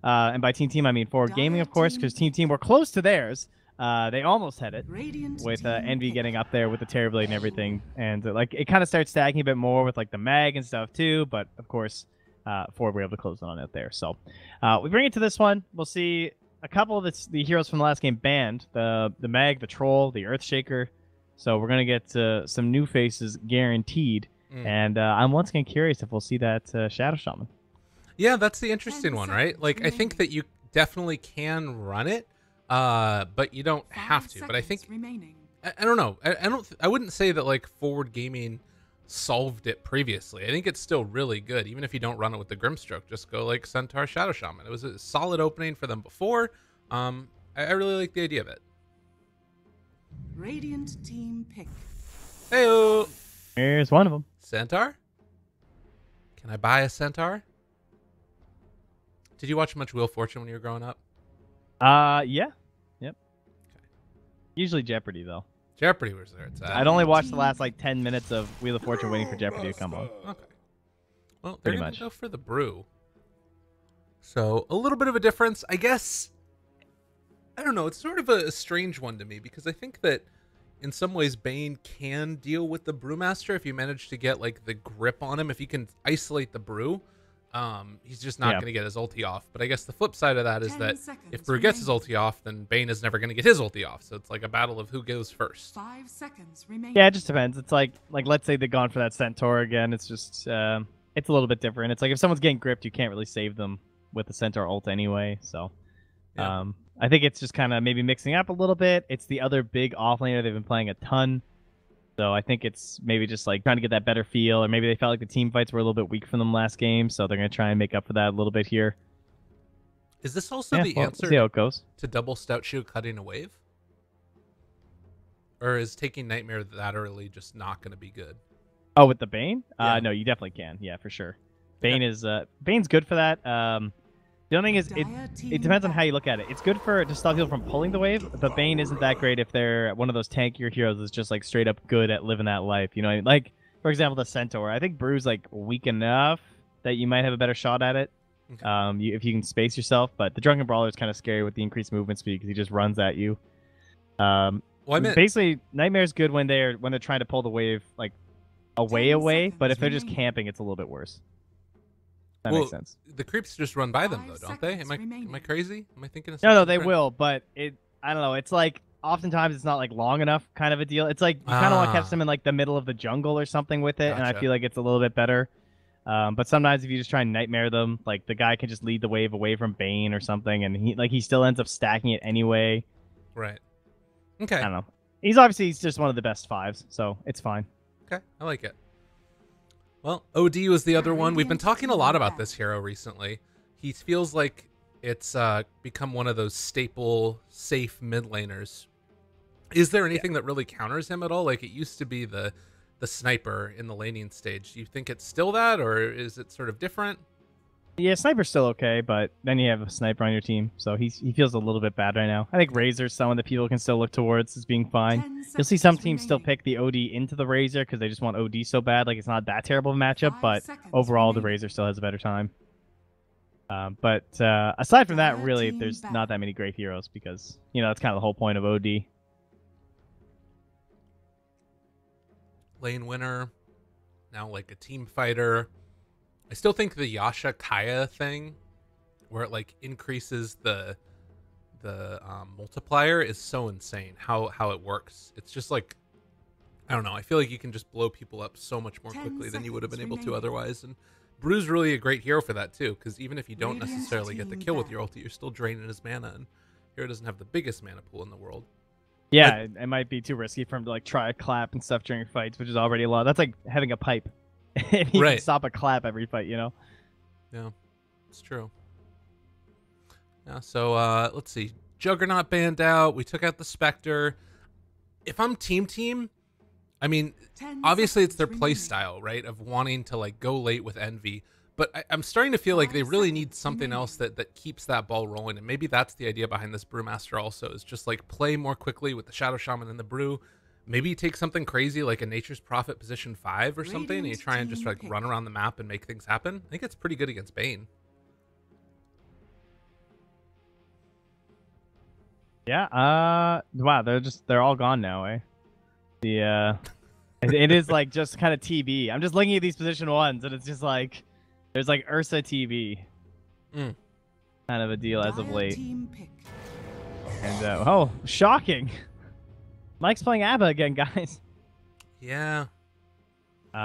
And by Team I mean Forward Gaming, of course, because Team were close to theirs. They almost had it with Envy getting up there with the Terror Blade and everything. And like it kind of starts stacking a bit more with like the mag and stuff too. But of course, Forward were able to close on it there. So we bring it to this one. We'll see a couple of the heroes from the last game banned. The mag, the Troll, the Earthshaker. So we're going to get some new faces guaranteed. And I'm once again curious if we'll see that Shadow Shaman. Yeah, that's the interesting one, right? Like, I think that you definitely can run it, but you don't have to. But I think I don't know. I wouldn't say that like Forward Gaming solved it previously. I think it's still really good, even if you don't run it with the Grimstroke. Just go like Centaur Shadow Shaman. It was a solid opening for them before. I really like the idea of it. Radiant team pick. Heyo. Here's one of them. Centaur. Can I buy a Centaur? Did you watch much Wheel of Fortune when you were growing up? Yeah. Yep. Okay. Usually Jeopardy, though. Jeopardy was there. It's I'd only watched the last, 10 minutes of Wheel of Fortune waiting for Jeopardy to come on. Okay. Well, they're going to go for the brew. So, a little bit of a difference. I guess, I don't know. It's sort of a strange one to me because I think that in some ways Bane can deal with the Brewmaster if you manage to get, the grip on him. If you can isolate the Brew. He's just not going to get his ulti off. But I guess the flip side of that is that if Brew gets his ulti off, then Bane is never going to get his ulti off. So it's like a battle of who goes first. 5 seconds remaining. Yeah, it just depends. It's like let's say they've gone for that Centaur again. It's just it's a little bit different. It's like if someone's getting gripped, you can't really save them with the Centaur ult anyway. So I think it's just kind of maybe mixing up a little bit. It's the other big offlaner they've been playing a ton. So I think it's maybe just trying to get that better feel, or maybe they felt like the team fights were a little bit weak from them last game, so they're going to try and make up for that a little bit here. Is this also the answer see how it goes. To double Stout Shield cutting a wave? Or is taking Nightmare that early just not going to be good? Oh, with the Bane? Yeah. No, you definitely can. Yeah, for sure. Bane is Bane's good for that. The only thing is, it depends on how you look at it. It's good to stop people from pulling the wave, but Bane isn't that great if they're one of those tankier heroes that's just straight up good at living that life. You know, like for example, the Centaur. I think Brew's weak enough that you might have a better shot at it, if you can space yourself. But the Drunken Brawler is kind of scary with the increased movement speed because he just runs at you. Basically, Nightmare's good when they're trying to pull the wave away, but if they're just camping, it's a little bit worse. That makes sense. The creeps just run by them, though, don't they? Am I crazy? Am I thinking of something? No, they will, but I don't know. It's oftentimes it's not long enough kind of a deal. It's you kind of want to catch them in the middle of the jungle or something with it, and I feel like it's a little bit better. But sometimes if you just try and Nightmare them, the guy can just lead the wave away from Bane or something, and he still ends up stacking it anyway. Right. Okay. I don't know. He's just one of the best 5s, so it's fine. Okay, I like it. Well, OD was the other one. We've been talking a lot about this hero recently. He feels like it's become one of those staple, safe mid laners. Is there anything that really counters him at all? It used to be the sniper in the laning stage. Do you think it's still that, or is it sort of different? Yeah, sniper's still okay, but then you have a sniper on your team, so he feels a little bit bad right now. I think Razor's someone that people can still look towards as being fine. You'll see some teams still pick the OD into the Razor because they just want OD so bad. It's not that terrible of a matchup, but overall the Razor still has a better time. But aside from that, really, there's not that many great heroes because, that's kind of the whole point of OD. Lane winner, now a team fighter. I still think the Yasha Kaya thing, where it increases the multiplier, is so insane. How it works. It's just I don't know. I feel like you can just blow people up so much more 10 quickly than you would have been able to seconds otherwise. And Brew's really a great hero for that too, because even if you don't Radiant necessarily get the team kill with back. your ulti, you're still draining his mana, and hero doesn't have the biggest mana pool in the world. Yeah, it might be too risky for him to like try a clap and stuff during fights, which is already a lot. That's like having a pipe. If he can Right. stop a clap every fight, you know. Yeah, it's true. Yeah, so let's see. Juggernaut banned out. We took out the Spectre. If I'm team, I mean, 10 obviously it's their seconds play remaining. style, right? Of wanting to like go late with Envy. But I'm starting to feel like they 5 really need seconds something remaining. else that keeps that ball rolling. And maybe that's the idea behind this Brewmaster also, is just like play more quickly with the Shadow Shaman and the Brew. Maybe you take something crazy like a Nature's Prophet position 5 or something, and you Radiant try and just team like pick. run around the map and make things happen. I think it's pretty good against Bane. Yeah. Wow. They're all gone now, eh? It is like just kind of TB. I'm just looking at these position ones, and it's just like there's like Ursa TB. Mm. Kind of a deal as of Dire late. team pick. And oh, shocking! Mike's playing ABBA again, guys. Yeah.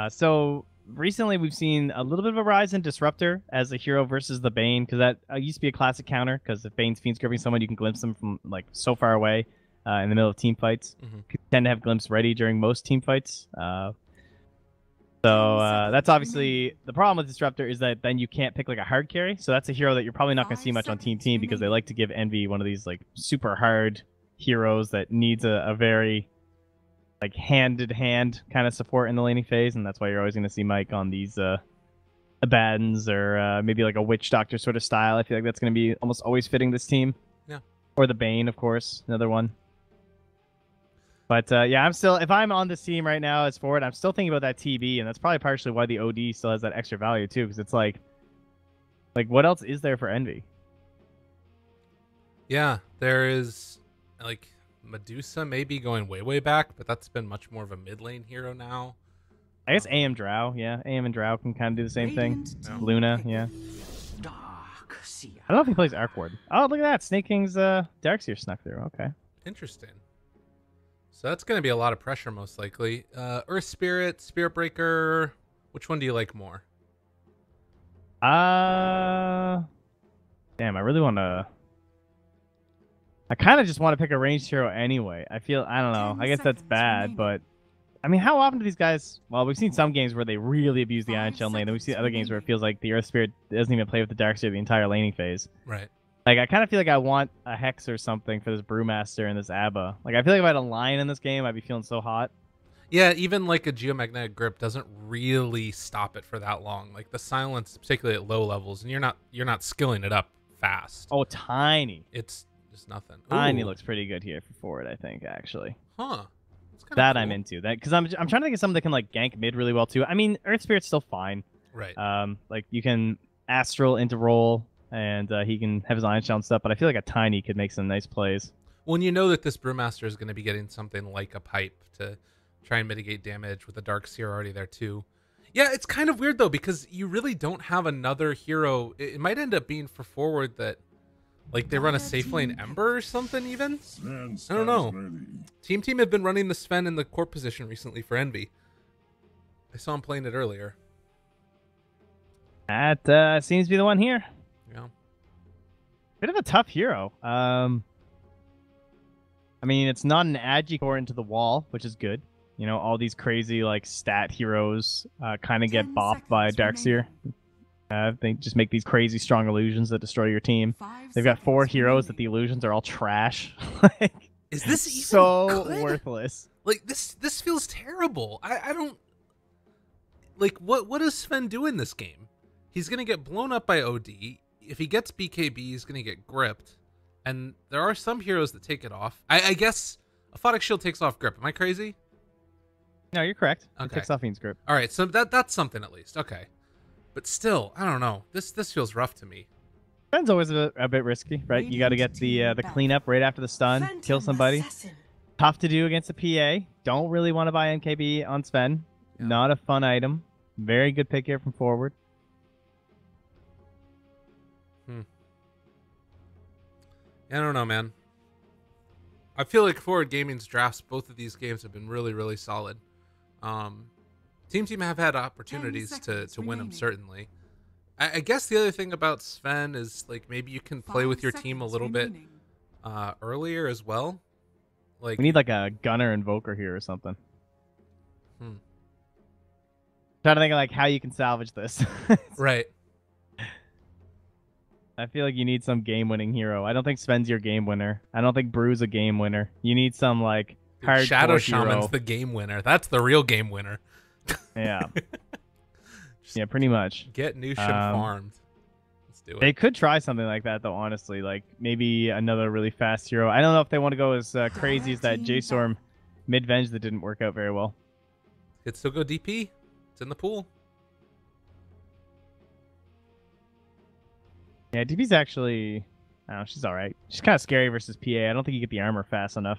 So recently we've seen a little bit of a rise in Disruptor as a hero versus the Bane, because that used to be a classic counter. Because if Bane's fiends gripping someone, you can glimpse them from like so far away in the middle of team fights. Mhm. People tend to have glimpse ready during most team fights. That's obviously the problem with Disruptor, is that then you can't pick like a hard carry. So that's a hero that you're probably not going to see 5 much on Team seconds Team, because they remaining. like to give Envy one of these like super hard heroes that needs a very like hand-to-hand kind of support in the laning phase, and that's why you're always going to see Mike on these Abaddons or maybe like a Witch Doctor sort of style. I feel like that's going to be almost always fitting this team. Yeah. Or the Bane, of course, another one. But yeah, if I'm on this team right now as forward, I'm still thinking about that TB, and that's probably partially why the OD still has that extra value too, because it's like what else is there for Envy? Yeah, there is like Medusa maybe going way back, but that's been much more of a mid lane hero now. I guess AM Drow, yeah, AM and Drow can kind of do the same Radiant thing. team Luna, pick. yeah. Dark Seer. I don't know if he plays Arc Ward. Oh, look at that, Snake King's Darkseer snuck through. Okay. Interesting. So that's going to be a lot of pressure, most likely. Earth Spirit, Spirit Breaker. Which one do you like more? Damn, I really want to. I kind of just want to pick a ranged hero anyway. I don't know. 10 I guess that's seconds bad, remaining. but I mean, how often do these guys? Well, we've seen some games where they really abuse the 5 Iron Shell lane, and we've seen seconds other games where it remaining. feels like the Earth Spirit doesn't even play with the Darkseer the entire laning phase. Right. Like, I kind of feel like I want a Hex or something for this Brewmaster and this ABBA. Like, I feel like if I had a Lion in this game, I'd be feeling so hot. Yeah, even like a Geomagnetic Grip doesn't really stop it for that long. Like the silence, particularly at low levels, and you're not skilling it up fast. Oh, Tiny. It's just nothing. Tiny Ooh. looks pretty good here for forward, I think, actually. Huh. That's kinda That cool. I'm into. That because I'm trying to think of something that can like gank mid really well too. I mean, Earth Spirit's still fine. Right. Like you can Astral into roll, and he can have his Iron Shell and stuff. But I feel like a Tiny could make some nice plays. Well, and you know that this Brewmaster is going to be getting something like a pipe to try and mitigate damage with the Dark Seer already there too. Yeah, it's kind of weird though, because you really don't have another hero. It might end up being for forward that like they run a safe lane Ember or something even. I don't know. Team have been running the Sven in the core position recently for Envy. I saw him playing it earlier. That seems to be the one here. Yeah. Bit of a tough hero. I mean, it's not an agi core into the wall, which is good. You know, all these crazy like stat heroes kind of get 10 bopped by seconds Darkseer. They just make these crazy strong illusions that destroy your team. 5 They've got 4 seconds heroes that the remaining. illusions are all trash. Like, Is this even so good? worthless? Like this feels terrible. I don't like what does Sven do in this game? He's gonna get blown up by OD. If he gets BKB, he's gonna get gripped. And there are some heroes that take it off. I guess Aphotic Shield takes off grip. Am I crazy? No, you're correct. It Okay. takes off Fiend's grip. All right, so that's something at least. Okay, but still, I don't know. This feels rough to me. Sven's always a bit risky, right? You got to get the cleanup right after the stun, kill somebody. Tough to do against a PA. Don't really want to buy NKB on Sven. Yeah. Not a fun item. Very good pick here from forward. I don't know, man. I feel like Forward Gaming's drafts, both of these games have been really, really solid. Team have had opportunities to win them, certainly. I guess the other thing about Sven is, like, maybe you can play with your team a little bit earlier as well. Like, we need like a Gunner Invoker here or something. Trying to think of like how you can salvage this. Right. I feel like you need some game-winning hero. I don't think Sven's your game winner. I don't think Brew's a game winner. You need some like hardcore Shadow hero. Shaman's the game winner. That's the real game winner. Yeah. Yeah, pretty much. Get Nushin farmed. Let's do it. They could try something like that, though, honestly. Like, maybe another really fast hero. I don't know if they want to go as crazy as that J-Storm mid-venge that didn't work out very well. Could still go DP. It's in the pool. Yeah, DP's actually... I don't know, she's alright. She's kind of scary versus PA. I don't think you get the armor fast enough.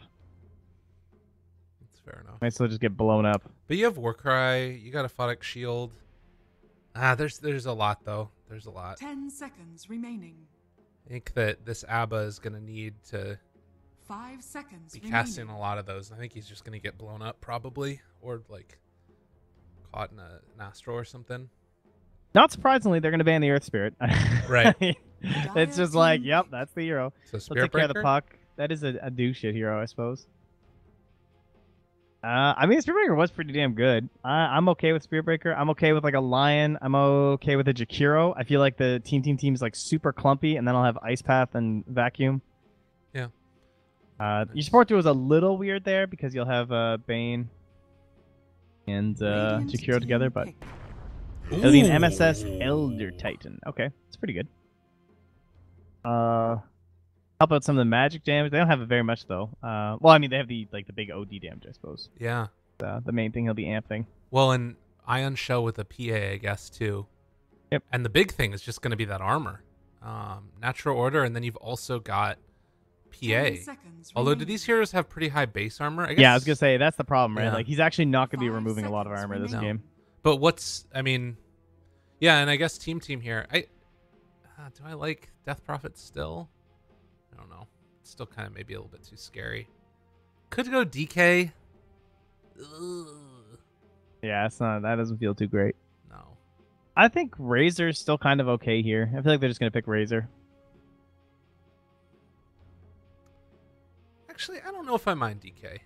That's fair enough. Might still just get blown up. But you have Warcry. You got a Photic Shield. There's a lot, though. There's a lot. 10 seconds remaining. I think that this ABBA is going to need to 5 seconds be remaining. casting a lot of those. I think he's just going to get blown up, probably. Or, like, caught in an Astro or something. Not surprisingly, they're going to ban the Earth Spirit. Right. It's just like, yep, that's the hero. So Let's take care of the Spirit puck. That is a do shit hero, I suppose. I mean, Spirit Breaker was pretty damn good. I'm okay with Spirit Breaker. I'm okay with like a Lion. I'm okay with a Jakiro. I feel like the team is like super clumpy, and then I'll have Ice Path and Vacuum. Yeah. Your support duo is a little weird there because you'll have Bane and Jakiro together, but it'll be an MSS Elder Titan. Okay, it's pretty good. Help out some of the magic damage. They don't have it very much though. Well, I mean, they have the big OD damage, I suppose. Yeah. The main thing he'll be amping. Well, and Ion Shell with a PA, I guess, too. Yep. And the big thing is just going to be that armor. Natural Order, and then you've also got PA. Although, do these heroes have pretty high base armor? I guess, Yeah, I was going to say, that's the problem, right? Yeah. Like, he's actually not going to be removing a lot of armor this game. But I mean, yeah, and I guess team here. Do I like Death Prophet still? I don't know. It's still kind of maybe a little bit too scary. Could go DK. Ugh. Yeah, that doesn't feel too great. No. I think Razor's still kind of okay here. I feel like they're just going to pick Razor. Actually, I don't know if I mind DK.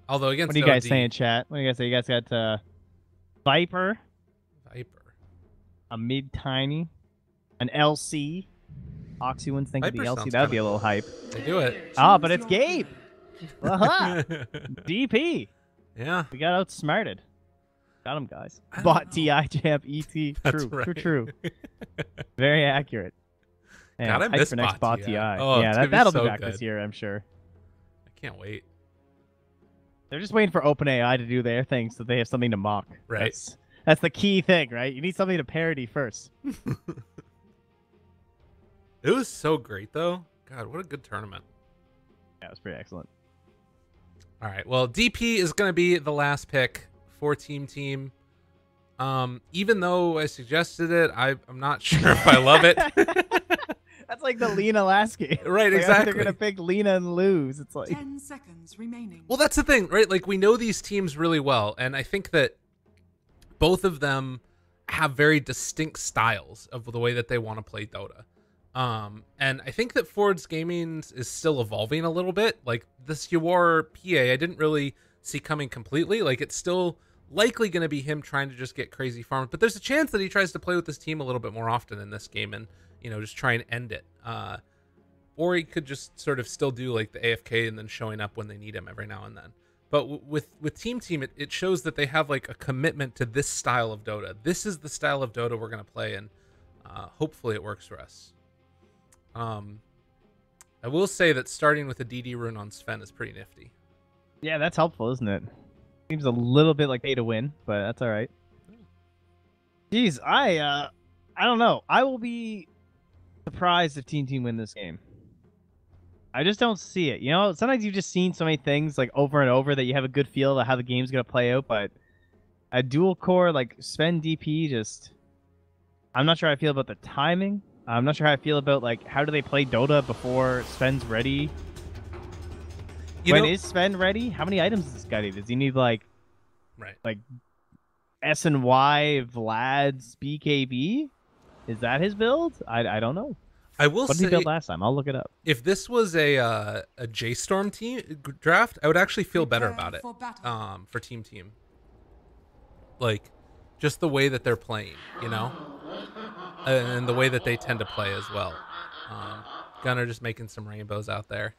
Although against What are you guys OD, saying, chat? What do you guys say? You guys got Viper, a mid-tiny, an LC. Oxy ones think of the Viper LC. sounds That would be a kinda little cool. hype. They do it. Ah, but it's Gabe. Aha! DP. Yeah. We got outsmarted. Got him, guys. Bot TI champ ET. That's True. right. True. Very accurate. Man, God, I hype miss for next Bot Bot TI. TI. Oh, Yeah, it's gonna be that'll so be back good. this year, I'm sure. I can't wait. They're just waiting for OpenAI to do their thing so they have something to mock. Right. That's the key thing, right? You need something to parody first. It was so great, though. God, what a good tournament. Yeah, it was pretty excellent. All right. Well, DP is going to be the last pick for team. Even though I suggested it, I'm not sure if I love it. That's like the Lena Lasky. Right, Like, exactly. They're going to pick Lena and lose. It's like 10 seconds remaining. Well, that's the thing, right? Like, we know these teams really well, and I think that both of them have very distinct styles of the way that they want to play Dota. And I think that Ford's Gaming is still evolving a little bit. Like, this Ywar PA, I didn't really see coming completely. Like, it's still likely going to be him trying to just get crazy farms, but there's a chance that he tries to play with this team a little bit more often in this game and, you know, just try and end it. Or he could just sort of still do like the AFK and then showing up when they need him every now and then. But with team, it shows that they have like a commitment to this style of Dota. This is the style of Dota we're going to play, and hopefully it works for us. I will say that starting with a DD rune on Sven is pretty nifty. Yeah, that's helpful, isn't it? Seems a little bit like pay to win, but that's all right. Jeez, I don't know. I will be surprised if Team win this game. I just don't see it. You know, sometimes you've just seen so many things like over and over that you have a good feel of how the game's gonna play out, but a dual core like Sven DP, just I'm not sure how I feel about the timing. I'm not sure how I feel about like how do they play Dota before Sven's ready. When is Sven ready? How many items does this guy need? Does he need like S and Y Vlad's BKB? Is that his build? I don't know. I will say, what did he build last time? I'll look it up. If this was a J-Storm team draft, I would actually feel better about it. For team. Like, just the way that they're playing, you know, and the way that they tend to play as well. Gunnar just making some rainbows out there.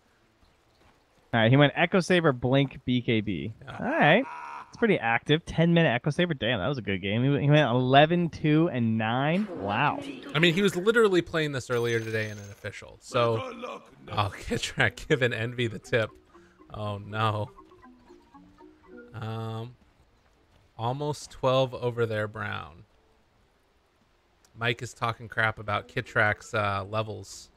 All right, he went Echo Saber, Blink, BKB. Yeah. All right. It's pretty active. 10-minute Echo Saber. Damn, that was a good game. He went 11, 2, and 9. Wow. I mean, he was literally playing this earlier today in an official. So, oh, Kitrak giving Envy the tip. Oh, no. Almost 12 over there, Brown. Mike is talking crap about Kitrak's levels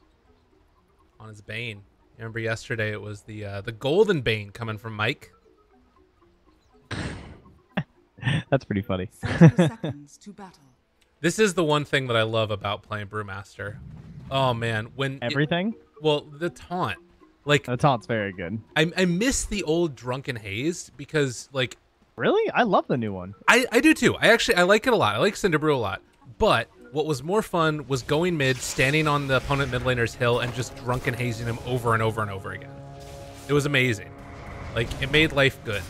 on his Bane. Remember yesterday it was the golden Bane coming from Mike. That's pretty funny. 30 seconds to battle. This is the one thing that I love about playing Brewmaster. Oh man, when everything? Well, the taunt. Like the taunt's very good. I miss the old Drunken Haze because like really? I love the new one. I do too. I like it a lot. I like Cinderbrew a lot. But what was more fun was going mid, standing on the opponent mid laner's hill and just Drunken Hazing him over and over and over again. It was amazing. Like it made life good.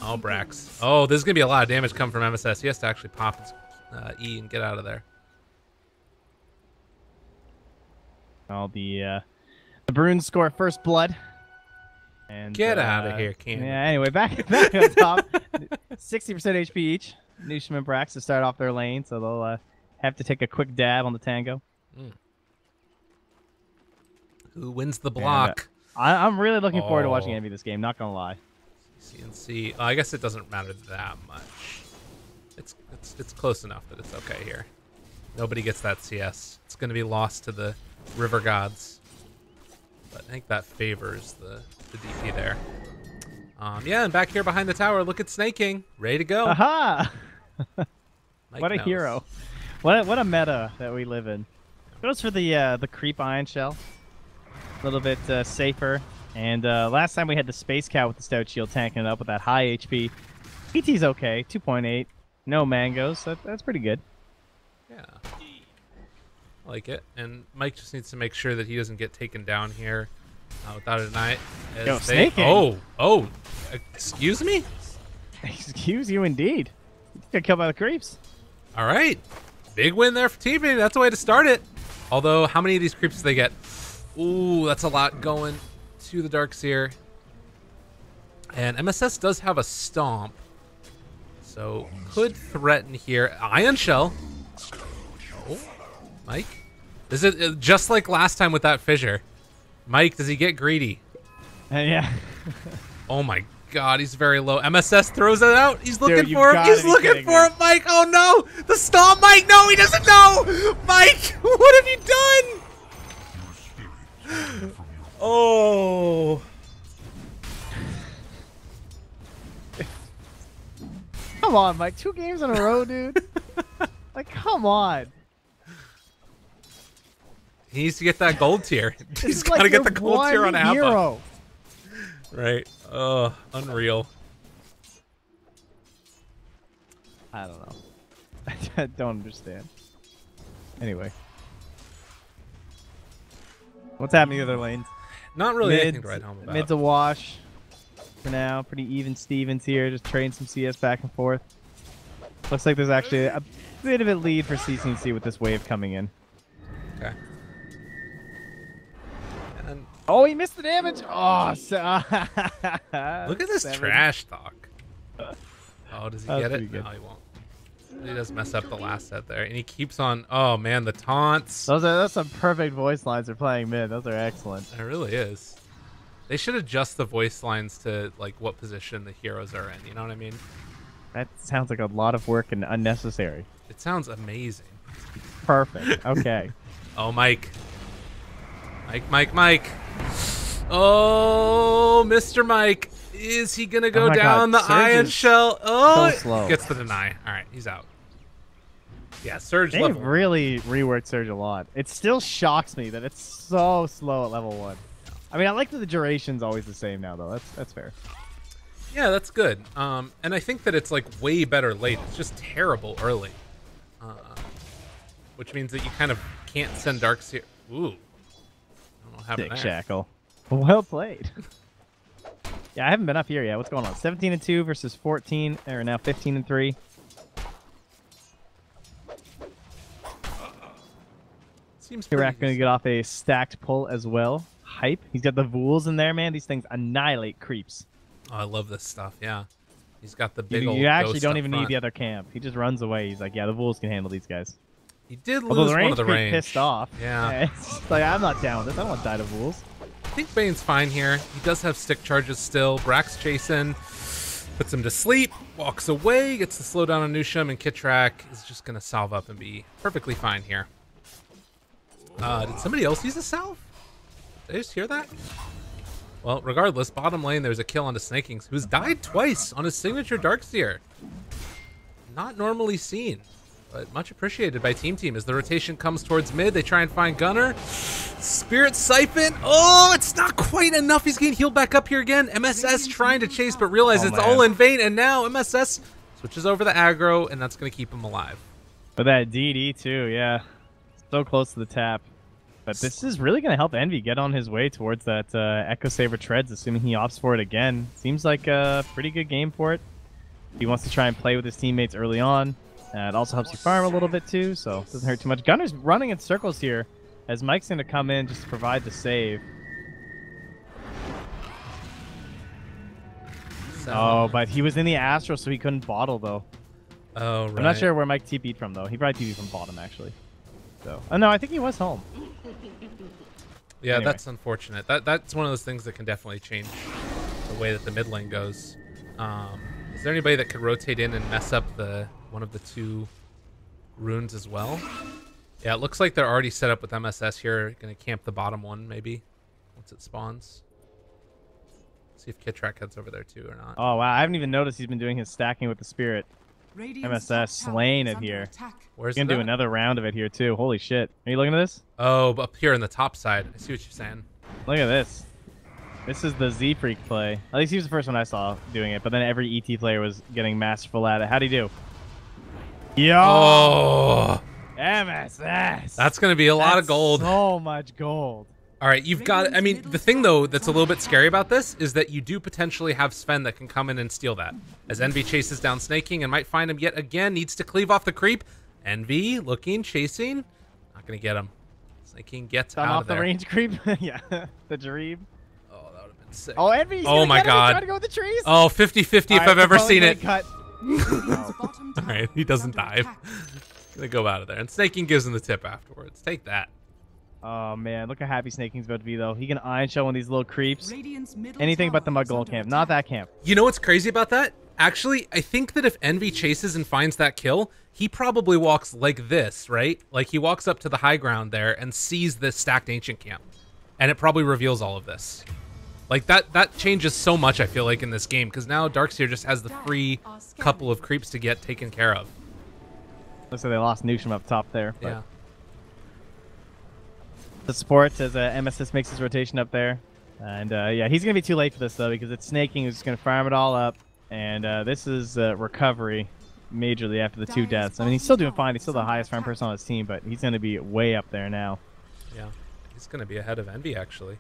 Oh, Brax. Oh, there's going to be a lot of damage coming from MSS. He has to actually pop his E and get out of there. Oh, the Bruins score first blood. And get out of here, Cam. Yeah, anyway, back on top. 60% HP each. Newsham and Brax to start off their lane, so they'll have to take a quick dab on the tango. Who wins the block? And, I'm really looking forward to watching Envy this game, not going to lie. CNC. I guess it doesn't matter that much. It's close enough that it's okay here. Nobody gets that CS. It's going to be lost to the River Gods. But I think that favors the DP there. Yeah, and back here behind the tower, look at Snake King, ready to go. Aha! What a knows. hero! What a meta that we live in. Goes for the creep Iron Shell. A little bit safer. And last time we had the Space Cow with the Stout Shield tanking it up with that high HP. PT's okay, 2.8. No mangoes, so that's pretty good. Yeah. I like it. And Mike just needs to make sure that he doesn't get taken down here without a night. Yo, Snake King. Oh, excuse me? Excuse you indeed. You got killed by the creeps. All right. Big win there for TV. That's the way to start it. Although, how many of these creeps do they get? Ooh, that's a lot going to the Darkseer. And MSS does have a Stomp. So, could threaten here. Ion Shell. Oh, Mike? Is it just like last time with that fissure? Mike, does he get greedy? Yeah. Oh my god, he's very low. MSS throws it out. He's looking Dude, for him. He's looking for him, Mike. Oh no! The Stomp, Mike! No, he doesn't know! Mike, what have you done? Oh. Come on, Mike. 2 games in a row, dude. Like, come on. He needs to get that gold tier. He's got to like get the gold tier on Abba. Hero. Right. Oh, unreal. I don't know. I don't understand. Anyway. What's happening in the other lanes? Not really anything to write home about. Mid's a wash for now. Pretty even Stevens here. Just trading some CS back and forth. Looks like there's actually a bit of a lead for CCNC with this wave coming in. Okay. And oh, he missed the damage. Oh, look at this trash talk. Oh, does he get it? Good. No, he won't. He does mess up the last set there, and he keeps on. Oh man, the taunts. That's some perfect voice lines for playing mid. Those are excellent. It really is. They should adjust the voice lines to like what position the heroes are in. You know what I mean? That sounds like a lot of work and unnecessary. It sounds amazing. Perfect. Okay. Oh, Mike. Mike. Oh, Mr. Mike. Is he going to go down the Iron Shell? Oh, so slow. Gets the deny. All right, he's out. Yeah, Surge They've level. really reworked Surge a lot. It still shocks me that it's so slow at level 1. I mean, I like that the duration's always the same now, though. That's fair. Yeah, that's good. And I think that it's like way better late. It's just terrible early. Which means that you kind of can't send Darks here. Ooh. I don't know what happened Dick there. Shackle. Well played. Yeah, I haven't been up here yet. What's going on? 17-2 versus 14, or now 15-3. Seems Kirak pretty going to get off a stacked pull as well. Hype. He's got the Vools in there, man. These things annihilate creeps. Oh, I love this stuff. Yeah. He's got the big old You actually ghost don't up even need front. the other camp. He just runs away. He's like, yeah, the Vools can handle these guys. He did Although lose the one range of the creep range. pissed off. Yeah. It's just like, I'm not down with this. I don't want to die to Vools. I think Bane's fine here. He does have stick charges still. Brax chasing. Puts him to sleep. Walks away. Gets the slowdown on Nusham. And Kitrak is just going to salve up and be perfectly fine here. Did somebody else use a salve? Did I just hear that? Well, regardless, bottom lane, there's a kill onto Snakings, who's died twice on his signature Darkseer. Not normally seen, but much appreciated by Team as the rotation comes towards mid. They try and find Gunner. Spirit Siphon. Oh, it's not quite enough. He's getting healed back up here again. MSS trying to chase, but realize it's all in vain. And now MSS switches over the aggro, and that's going to keep him alive. But that DD too, yeah. So close to the tap. But this is really going to help Envy get on his way towards that Echo Saber Treads, assuming he opts for it again. Seems like a pretty good game for it. He wants to try and play with his teammates early on. It also helps you farm a little bit too, so it doesn't hurt too much. Gunner's running in circles here as Mike's going to come in just to provide the save. Oh, but he was in the Astro, so he couldn't bottle, though. Oh, right. I'm not sure where Mike TP'd from, though. He probably TP'd from bottom, actually. So, oh, no, I think he was home. Yeah, Anyway. that's unfortunate. That's one of those things that can definitely change the way that the mid lane goes. Is there anybody that could rotate in and mess up one of the two runes as well? Yeah, it looks like they're already set up with MSS here. Going to camp the bottom one, maybe, once it spawns. See if Kitrak heads over there too or not. Oh, wow. I haven't even noticed he's been doing his stacking with the Spirit. MSS slaying it here. Where's He's going to do another round of it here, too. Holy shit. Are you looking at this? Oh, up here on the top side. I see what you're saying. Look at this. This is the Z-Freak play. At least he was the first one I saw doing it, but then every ET player was getting masterful at it. How'd he do? Yo! Oh! MSS! That's going to be a lot of gold. So much gold. All right, you've got... I mean, the thing, though, that's a little bit scary about this is that you do potentially have Sven that can come in and steal that. As Envy chases down Snaking and might find him yet again, needs to cleave off the creep. Envy looking, chasing. Not going to get him. Snaking gets out off of there. the range creep. Yeah, the Jareb. Oh, that would have been sick. Oh, Envy's oh my God. Trying to go with the trees. Oh, 50-50 if I've ever seen it. Cut. All right, he doesn't dive. He's going to go out of there. And Snaking gives him the tip afterwards. Take that. Oh, man. Look how happy Snaking's about to be, though. He can Iron Show one of these little creeps. Anything but the Mud Golem camp. Not that camp. You know what's crazy about that? Actually, I think that if Envy chases and finds that kill, he probably walks like this, right? Like he walks up to the high ground there and sees this stacked Ancient camp. And it probably reveals all of this. Like that changes so much, I feel like, in this game, because now Darkseer just has the free couple of creeps to get taken care of. Looks like they lost Nusham up top there. But Yeah. the support as MSS makes his rotation up there. And yeah, he's going to be too late for this, though, because it's Snaking who's just going to farm it all up. And this is recovery majorly after the 2 deaths. I mean, he's still doing fine. He's still the highest farm person on his team, but he's going to be way up there now. Yeah. He's going to be ahead of Envy, actually.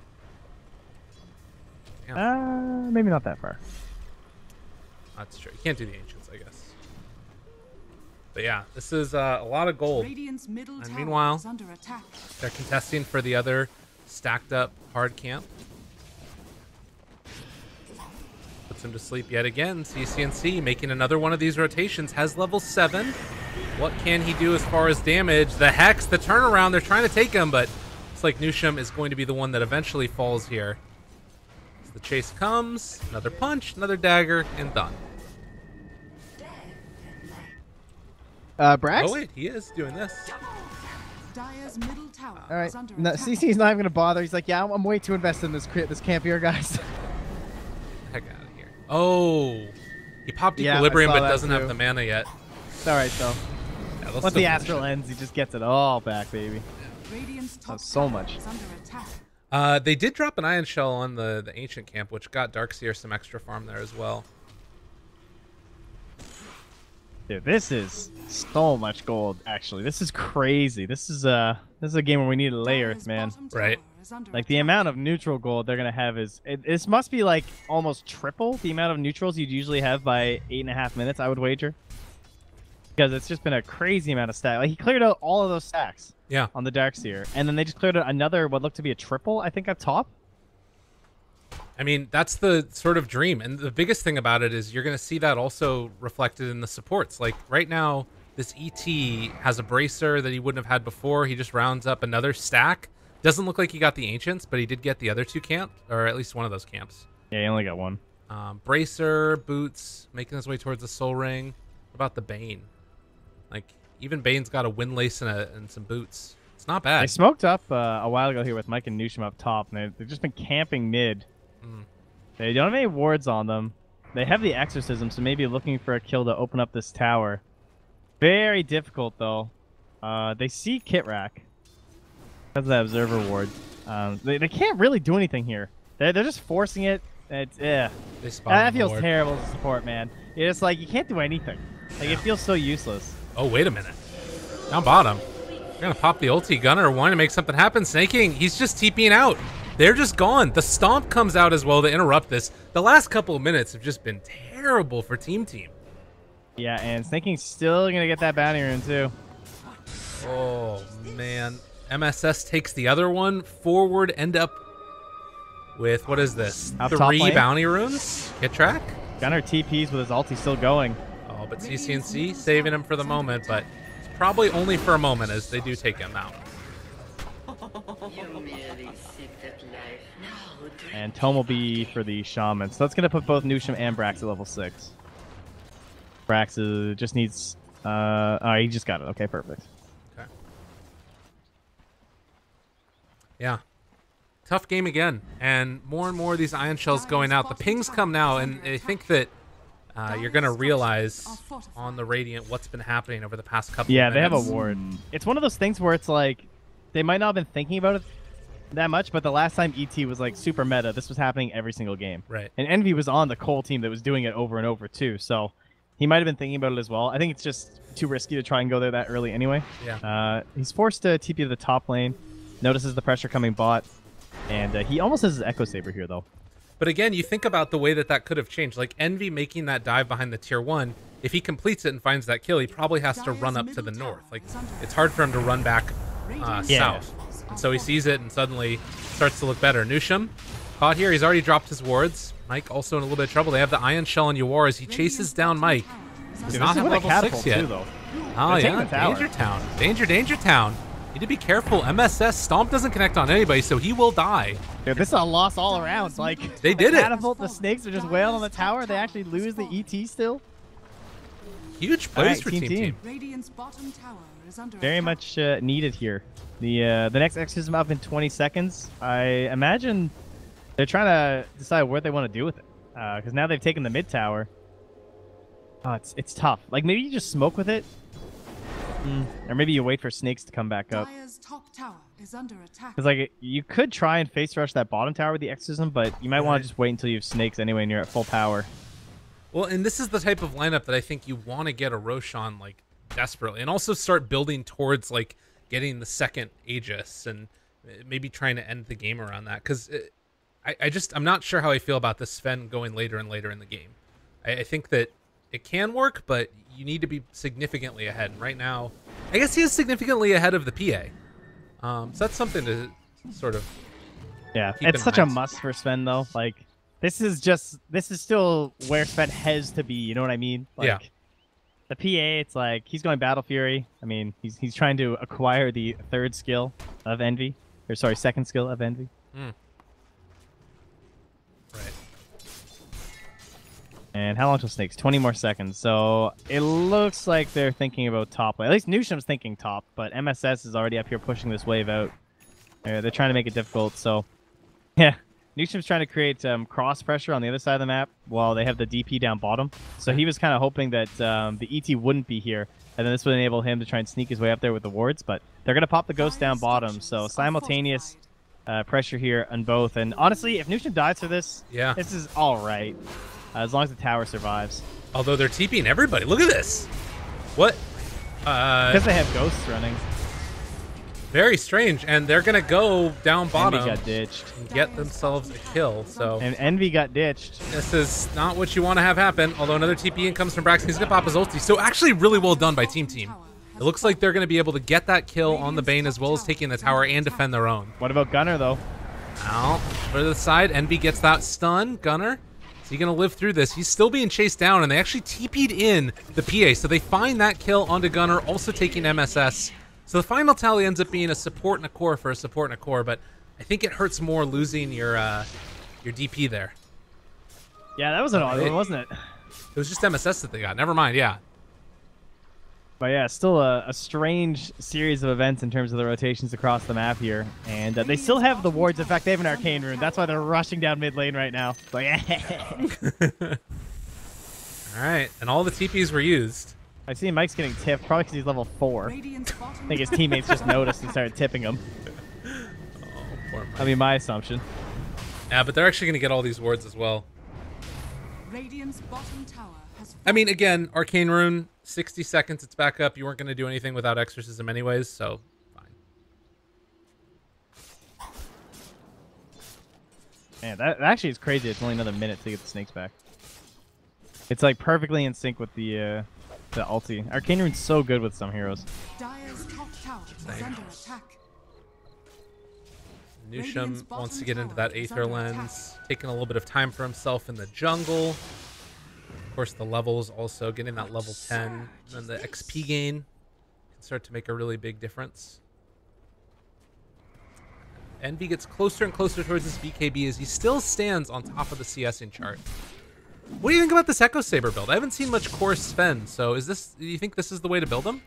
Yeah. Maybe not that far. That's true. You can't do the Ancients, I guess. But yeah, this is a lot of gold. And meanwhile, they're contesting for the other stacked up hard camp. Puts him to sleep yet again. CCNC making another one of these rotations. Has level 7. What can he do as far as damage? The Hex, the turnaround. They're trying to take him, but it's like Nusham is going to be the one that eventually falls here. As the chase comes. Another punch, another dagger, and done. Brax? Oh, wait. He is doing this. All right. No, CC's not even going to bother. He's like, yeah, I'm way too invested in this camp here, guys. Heck out of here. Oh, he popped Yeah, Equilibrium, I saw but that doesn't have too. the mana yet. It's all right, though. Yeah, Once the Astral ends, he just gets it all back, baby. Radiant's top so much. tower is under attack. They did drop an Ion Shell on the Ancient Camp, which got Darkseer some extra farm there as well. Dude, this is so much gold, actually. This is crazy. This is a game where we need a layer, man. Right. Like, the amount of neutral gold they're going to have is... This must be, like, almost triple the amount of neutrals you'd usually have by 8.5 minutes, I would wager. Because it's just been a crazy amount of stacks. Like, he cleared out all of those stacks. Yeah. On the Darkseer. And then they just cleared out another, what looked to be a triple, I think, up top. I mean, that's the sort of dream. And the biggest thing about it is you're going to see that also reflected in the supports. Like, right now, this ET has a Bracer that he wouldn't have had before. He just rounds up another stack. Doesn't look like he got the Ancients, but he did get the other two camps, or at least one of those camps. Yeah, he only got one. Bracer, Boots, making his way towards the Soul Ring. What about the Bane? Like, even Bane's got a Windlace and some Boots. It's not bad. They smoked up a while ago here with Mike and Nusham up top, and they've just been camping mid. They don't have any wards on them. They have the Exorcism, so maybe looking for a kill to open up this tower. Very difficult, though. They see Kit Rack because of that Observer ward. They can't really do anything here. They're just forcing it. It's, that feels terrible to support, man. It's like, you can't do anything. Like, it feels so useless. Oh, wait a minute. Down bottom. They're going to pop the ulti. Gunner wanting to make something happen. Snaking, he's just TPing out. They're just gone. The Stomp comes out as well to interrupt this. The last couple of minutes have just been terrible for Team. Yeah, and Snaking's still going to get that bounty rune, too. Oh, man. MSS takes the other one. Forward, end up with, what is this? Up top 3 lane. bounty runes? Hit track? Gunner TPs with his ulti still going. Oh, but CCNC saving him for the moment, but it's probably only for a moment as they do take him out. And Tome will be for the Shaman. So that's going to put both Nusham and Brax at level 6. Brax just needs... oh, he just got it. Okay, perfect. Okay. Yeah. Tough game again. And more of these Ion Shells going out. The pings come now, and I think that you're going to realize on the Radiant what's been happening over the past couple of minutes. Yeah, they have a ward. It's one of those things where it's like, they might not have been thinking about it that much, but the last time ET was like super meta, this was happening every single game. Right. And Envy was on the Cole team that was doing it over and over too, so he might have been thinking about it as well. I think it's just too risky to try and go there that early anyway. Yeah. He's forced to TP to the top lane, notices the pressure coming bot, and he almost has his Echo Saber here though. But again, you think about the way that could have changed. Like Envy making that dive behind the tier 1, if he completes it and finds that kill, he probably has to run up to the north. Like, it's hard for him to run back south. And so he sees it and suddenly starts to look better. Nusham caught here. He's already dropped his wards. Mike also in a little bit of trouble. They have the Ion Shell on Ywar as he chases down Mike. Does not have level 6 yet. Too, though. Oh, yeah. Danger Town. Danger Town. Need to be careful. MSS Stomp doesn't connect on anybody, so he will die. Dude, this is a loss all around. Like, they did it. Catapult, the snakes are just wailing on the tower. They actually lose the ET still. Huge plays for team. Radiant's bottom tower is under Very much needed here. The next Exorcism up in 20 seconds. I imagine they're trying to decide what they want to do with it. Because now they've taken the mid tower. Oh, it's tough. Like, maybe you just smoke with it. Or maybe you wait for snakes to come back up. Dire's top tower is under attack. Because, like, you could try and face rush that bottom tower with the Exorcism, but you might want to just wait until you have snakes anyway and you're at full power. Well, and this is the type of lineup that I think you want to get a Roshan, like, desperately. And also start building towards, like, getting the second Aegis and maybe trying to end the game around that. Because I'm not sure how I feel about the Sven going later and later in the game. I think that it can work, but you need to be significantly ahead. And right now, I guess he is significantly ahead of the PA. So that's something to sort of it's such a must for Sven, though. Like, this is still where Sven has to be, you know what I mean? Like, the PA, it's like, he's going Battle Fury. I mean, he's trying to acquire the third skill of Envy. Or, sorry, second skill of Envy. Right. And how long till snakes? 20 more seconds. So it looks like they're thinking about top lane. At least Nusham's thinking top, but MSS is already up here pushing this wave out. They're trying to make it difficult, so... Yeah, Nusham's trying to create cross pressure on the other side of the map while they have the DP down bottom. So he was kind of hoping that the ET wouldn't be here, and then this would enable him to try and sneak his way up there with the wards, but they're going to pop the ghost down bottom, so simultaneous pressure here on both. And honestly, if Newsham dies for this, Yeah. this is all right. As long as the tower survives. Although they're TPing everybody. Look at this. What? Because they have ghosts running. Very strange. And they're going to go down bottom. Envy got ditched. And get themselves a kill. So And Envy got ditched. this is not what you want to have happen. Although another TP in comes from Brax. He's going to pop his ulti. So actually really well done by Team. It looks like they're going to be able to get that kill on the Bane as well as taking the tower and defend their own. What about Gunner, though? Now, for the side, Envy gets that stun. Gunner, is he going to live through this? He's still being chased down, and they actually TP'd in the PA. So they find that kill onto Gunner, also taking MSS. So the final tally ends up being a support and a core for a support and a core, but I think it hurts more losing your DP there. Yeah, that was an odd one, wasn't it? It was just MSS that they got. Never mind, yeah. But yeah, still a strange series of events in terms of the rotations across the map here. And they still have the wards. In fact, they have an arcane rune. That's why they're rushing down mid lane right now. Like, All right, and all the TPs were used. I see Mike's getting tipped, probably because he's level 4. I think his teammates just noticed and started tipping him. Oh, poor Mike. That'd be my assumption. Yeah, but they're actually going to get all these wards as well. Radiant's bottom tower has I mean, again, Arcane Rune, 60 seconds, it's back up. You weren't going to do anything without Exorcism anyways, so fine. Man, that actually is crazy. It's only another minute to get the snakes back. It's like perfectly in sync with the ulti. Arcane Rune's so good with some heroes. Dire's top tower is under attack. Newsham wants to get into that Aether Lens, taking a little bit of time for himself in the jungle. Of course, the levels also getting that level 10. And then the XP gain can start to make a really big difference. Envy gets closer and closer towards this BKB as he still stands on top of the CSing chart. What do you think about this Echo Saber build? I haven't seen much core Sven, so do you think this is the way to build him?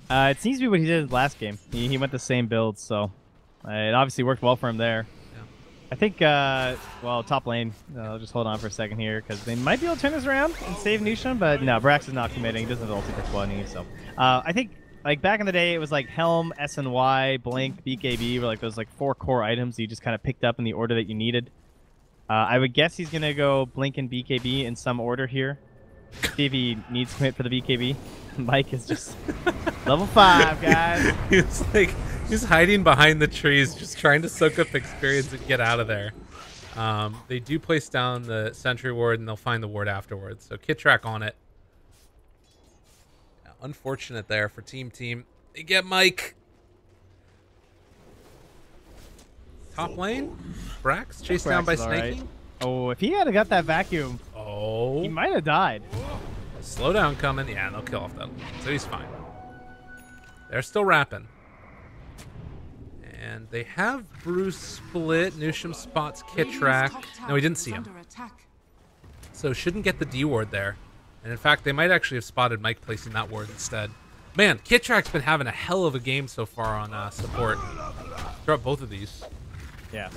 It seems to be what he did last game. He went the same build, so it obviously worked well for him there. Yeah. I think, well, top lane, I'll just hold on for a second here, because they might be able to turn this around and save Newsham, but no, Brax is not committing. He doesn't have ulti for 20, so. I think, like, back in the day, it was like Helm, SNY, Blink, BKB were like those, like, 4 core items you just kind of picked up in the order that you needed. I would guess he's going to go Blink and BKB in some order here. See if he needs to commit for the BKB. Mike is just level 5, guys. He's hiding behind the trees, just trying to soak up experience and get out of there. They do place down the sentry ward, and they'll find the ward afterwards. So Kitrak on it. Yeah, unfortunate there for Team. They get Mike. Top lane, Brax chased down by Snaking. Right. Oh, if he had got that vacuum, he might have died. Slowdown coming. Yeah, they'll kill off that. So he's fine. They're still rapping. And they have Bruce split. Newsham spots Kitrak. No, he didn't see him. So shouldn't get the D ward there. And in fact, they might actually have spotted Mike placing that ward instead. Man, Kitrak's been having a hell of a game so far on support. Throw out both of these. Yeah,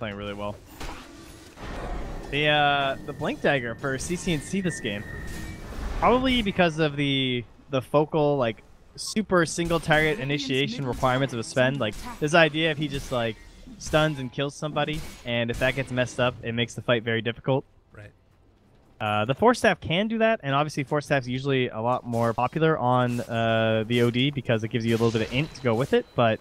playing really well. The Blink Dagger for CC&C this game, probably because of the focal, like, super single target initiation requirements of a Sven. Like, this idea if he just, like, stuns and kills somebody, and if that gets messed up, it makes the fight very difficult. Right. The Force Staff can do that, and obviously Force Staff is usually a lot more popular on the OD because it gives you a little bit of int to go with it, but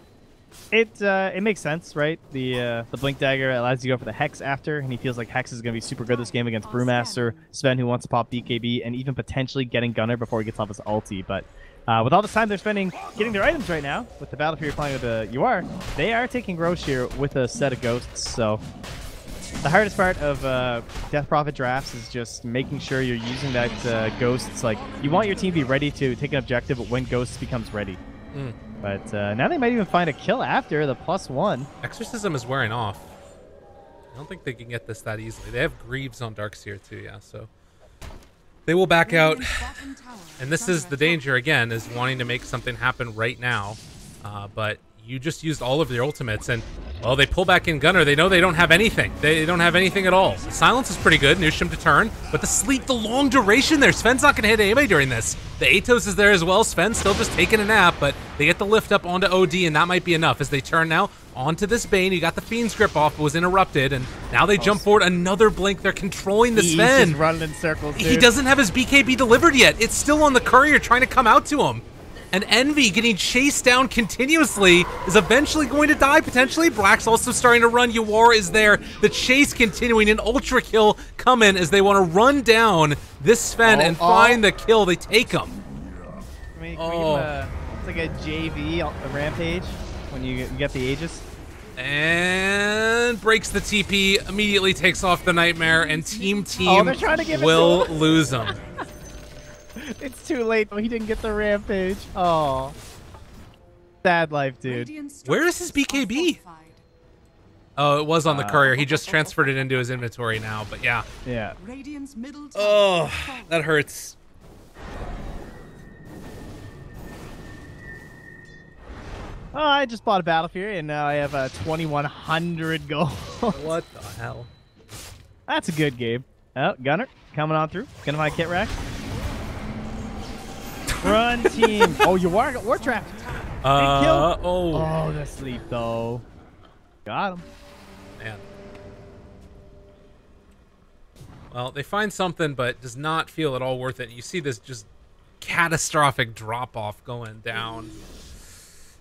it makes sense, right? The Blink Dagger allows you to go for the Hex after, and he feels like Hex is going to be super good this game against Brewmaster, Sven who wants to pop BKB, and even potentially getting Gunner before he gets off his ulti. But with all this time they're spending getting their items right now, with the Battle Fury playing with the UR, they are taking Roche here with a set of Ghosts, so the hardest part of Death Prophet drafts is just making sure you're using that Ghosts. Like, you want your team to be ready to take an objective when Ghosts becomes ready. But now they might even find a kill after the +1. Exorcism is wearing off. I don't think they can get this that easily. They have Greaves on Darkseer too, yeah, so they will back out. And this is the danger, again, is wanting to make something happen right now. But you just used all of their ultimates, and, well, they pull back in Gunner. They know they don't have anything. They don't have anything at all. The silence is pretty good. Newsham to turn. But the sleep, the long duration there. Sven's not going to hit anybody during this. The Atos is there as well. Sven's still just taking a nap, but they get the lift up onto OD, and that might be enough as they turn now. onto this Bane. He got the Fiend's grip off, but was interrupted, and now they jump forward. Another blink. They're controlling the Sven. He's just running in circles, dude. He doesn't have his BKB delivered yet. It's still on the courier trying to come out to him. And Envy getting chased down continuously is eventually going to die, potentially. Black's also starting to run. Ywar is there. The chase continuing. An ultra kill coming as they want to run down this Sven and find the kill. They take him. Can we give him it's like a JV a Rampage when you get the Aegis. And breaks the TP, immediately takes off the Nightmare, and Team they're trying to give it will to him. lose him. It's too late, though. He didn't get the Rampage. Oh. Sad life, dude. Where is his BKB? Oh, it was on the courier. He just transferred it into his inventory now, but yeah. Yeah. Oh, that hurts. Oh, I just bought a Battle Fury, and now I have 2,100 gold. What the hell? That's a good game. Oh, Gunner coming on through. Gonna find Kit Rack. Run, team. Oh, you are war trapped. Oh, the sleep, though. Got him. Man. Well, they find something, but does not feel at all worth it. You see this just catastrophic drop-off going down.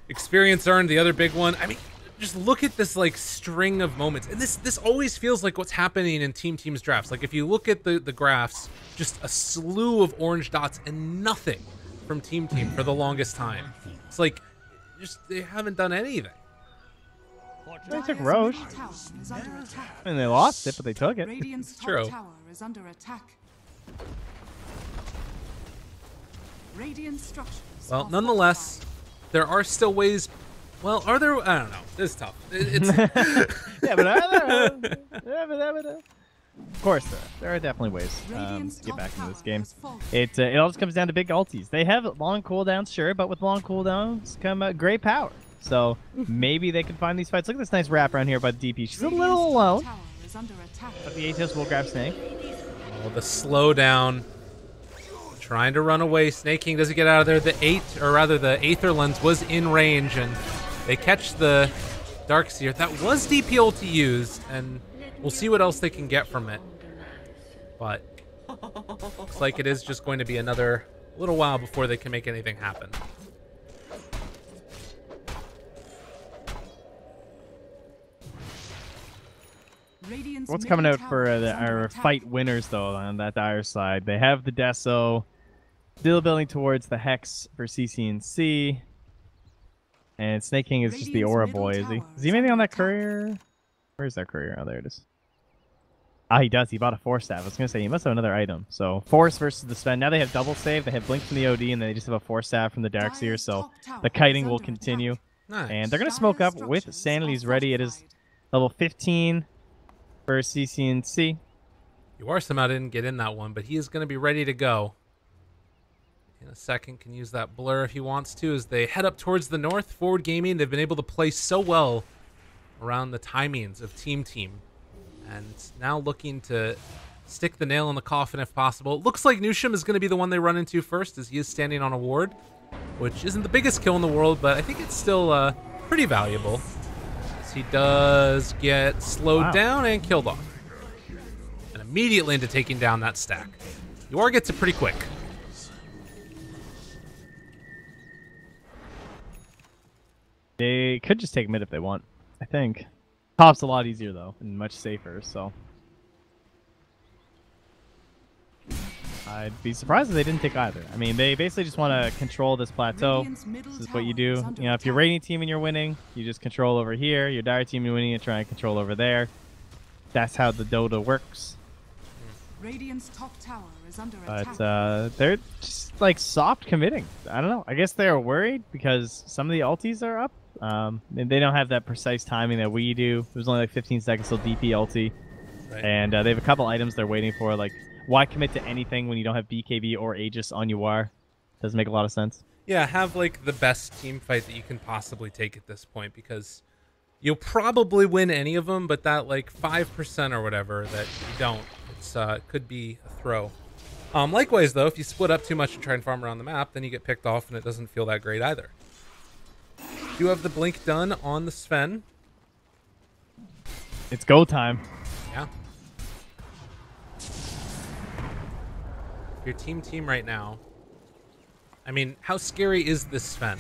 Experience earned, the other big one. I mean, just look at this like string of moments, and this always feels like what's happening in Team's drafts. Like if you look at the graphs, just a slew of orange dots and nothing from Team for the longest time. It's like just they haven't done anything. They took Roche. And they lost it, but they took it. Radiant's top true. tower is under attack. Radiant structures. Well, nonetheless, there are still ways. Well, are there? I don't know. It's tough. It's yeah, but are there? Of course, there are definitely ways to get back into this game. It all just comes down to big ultis. They have long cooldowns, sure, but with long cooldowns come great power. So maybe they can find these fights. Look at this nice wrap around here by the DP. She's a little alone, but the Aegis will grab Snake. Oh, the slowdown. Trying to run away. Snake King doesn't get out of there. The Aether Lens was in range, and they catch the Darkseer. That was DP ulti used, and we'll see what else they can get from it. But looks like it is just going to be another little while before they can make anything happen. What's coming out for our fight winners, though, on that dire side? They have the Deso, still building towards the Hex for CC&C. And Snake King is just the Aura boy, is he? Is he maybe on that courier? Where's that courier? Oh, there it is. Ah, he does. He bought a Force Staff. I was going to say, he must have another item. So, Force versus the Sven. Now they have double save. They have Blink from the OD, and they just have a Force Staff from the Darkseer. So, the kiting will continue. Nice. And they're going to smoke up with Sanity's ready. It is level 15 for CC&C. Ywar somehow didn't get in that one, but he is going to be ready to go. In a second, can use that blur if he wants to as they head up towards the north. Forward Gaming, they've been able to play so well around the timings of Team. And now looking to stick the nail in the coffin if possible. It looks like Nusham is going to be the one they run into first as he is standing on a ward, which isn't the biggest kill in the world, but I think it's still pretty valuable. As he does get slowed down and killed off. And immediately into taking down that stack. Ywar gets it pretty quick. They could just take mid if they want, I think. Top's a lot easier, though, and much safer, so. I'd be surprised if they didn't take either. I mean, they basically just want to control this plateau. This is what you do. You know, if you're raiding team and you're winning, you just control over here. Your dire team you're winning, you try and control over there. That's how the Dota works. Radiant's top tower is under But attack. they're just like soft committing. I don't know. I guess they're worried because some of the ultis are up. And they don't have that precise timing that we do. There's only like 15 seconds till DP ulti. Right. And they have a couple items they're waiting for. Like, why commit to anything when you don't have BKB or Aegis on Ywar? Doesn't make a lot of sense. Yeah, have like the best team fight that you can possibly take at this point, because you'll probably win any of them, but that like 5% or whatever that you don't, it's could be a throw. Likewise, though, if you split up too much and try and farm around the map, then you get picked off and it doesn't feel that great either. You have the blink done on the Sven. It's go time. Yeah. Your team right now. I mean, how scary is this Sven,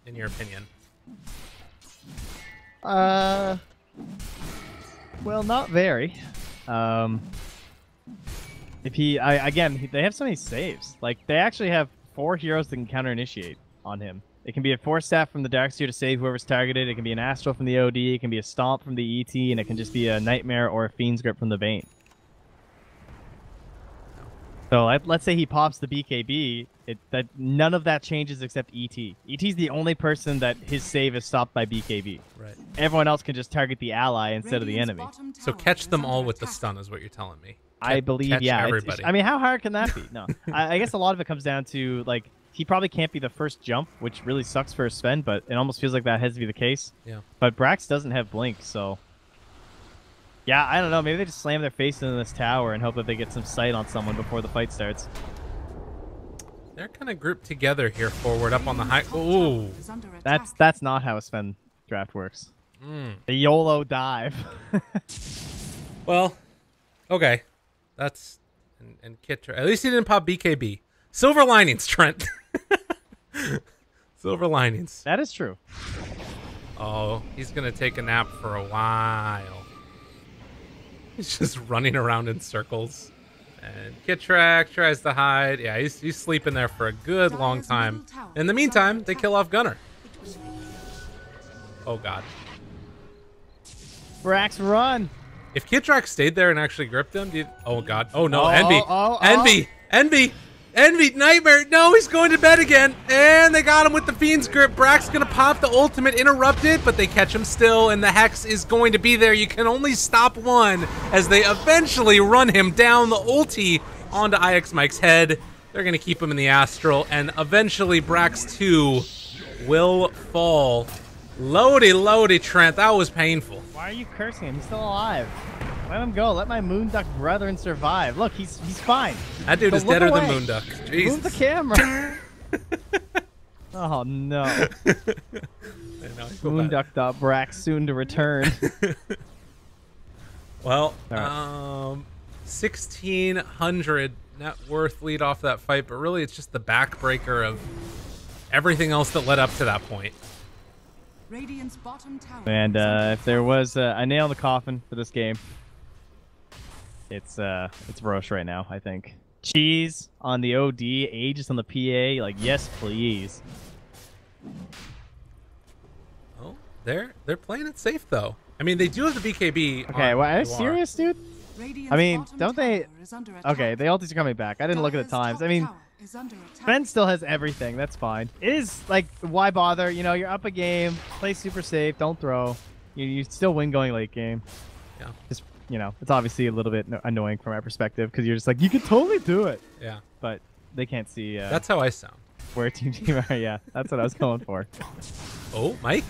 in your opinion? Well, not very. If he, again, they have so many saves. Like, they actually have 4 heroes that can counter-initiate on him. It can be a Force Staff from the Darkseer to save whoever's targeted. It can be an Astral from the OD. It can be a Stomp from the ET, and it can just be a Nightmare or a Fiend's Grip from the Vayne. So let's say he pops the BKB. None of that changes except ET. ET's the only person that his save is stopped by BKB. Right. Everyone else can just target the ally instead of the enemy. So catch them all with the stun is what you're telling me. I believe, catch yeah. Everybody. I mean, how hard can that be? No. I guess a lot of it comes down to, like, he probably can't be the first jump, which really sucks for Sven, but it almost feels like that has to be the case. Yeah. But Brax doesn't have Blink, so... Yeah, I don't know. Maybe they just slam their face into this tower and hope that they get some sight on someone before the fight starts. They're kind of grouped together here forward up on the high... Ooh. That's not how a Sven draft works. The YOLO dive. Well, okay. That's... And Kitra. At least he didn't pop BKB. Silver linings, Trent. Silver linings. That is true. Oh, he's going to take a nap for a while. He's just running around in circles. And Kitrak tries to hide. Yeah, he's sleeping there for a good long time. In the meantime, they kill off Gunnar. Oh, God. Brax, run! If Kitrak stayed there and actually gripped him, oh, God. Oh, no, Envy. Envy! Envy! Envy, Nightmare. No, he's going to bed again. And they got him with the Fiend's Grip. Brack's going to pop the ultimate, interrupted, but they catch him still, and the Hex is going to be there. You can only stop one as they eventually run him down the ulti onto IX Mike's head. They're going to keep him in the Astral, and eventually Brax 2 will fall. Loady, Trent. That was painful. Why are you cursing him? He's still alive. Let him go. Let my Moonduck brethren survive. Look, he's fine. That dude is deader than Moonduck. Jesus. Move the camera. Oh, no. Moonduck.Brax soon to return. Well, 1,600 net worth lead off that fight, but really it's just the backbreaker of everything else that led up to that point. And if there was a nail in the coffin for this game, it's Roche right now, I think. Cheese on the OD, Aegis on the PA, like, yes, please. Oh, they're playing it safe though. I mean, they do have the BKB. Okay, well, are you serious, dude? I mean, don't they? Okay, the ultis are coming back. I didn't look at the times. I mean, Ben still has everything. That's fine. It is like, why bother? You know, you're up a game. Play super safe. Don't throw. You still win going late game. Yeah. Just, you know, it's obviously a little bit annoying from my perspective because you're just like, you could totally do it. Yeah. But they can't see. That's how I sound. Where team are. Yeah, that's what I was going for. Oh, Mike.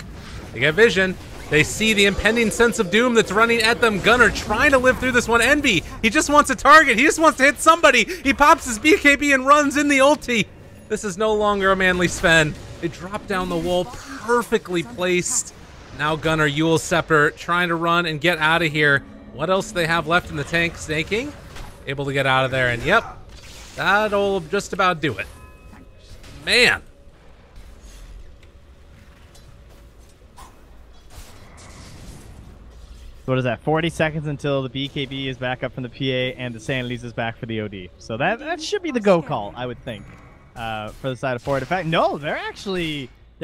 They get vision. They see the impending sense of doom that's running at them. Gunnar trying to live through this one. Envy, he just wants a target. He just wants to hit somebody. He pops his BKB and runs in the ulti. This is no longer a manly Sven. They drop down the wall, perfectly placed. Now Gunnar, Yule Scepter, trying to run and get out of here. What else do they have left in the tank? Snaking, able to get out of there. And yep, that'll just about do it. Man. What is that? 40 seconds until the BKB is back up from the PA and the Sandleys is back for the OD. So that should be the go call, I would think, for the side of forward. In fact, no, they're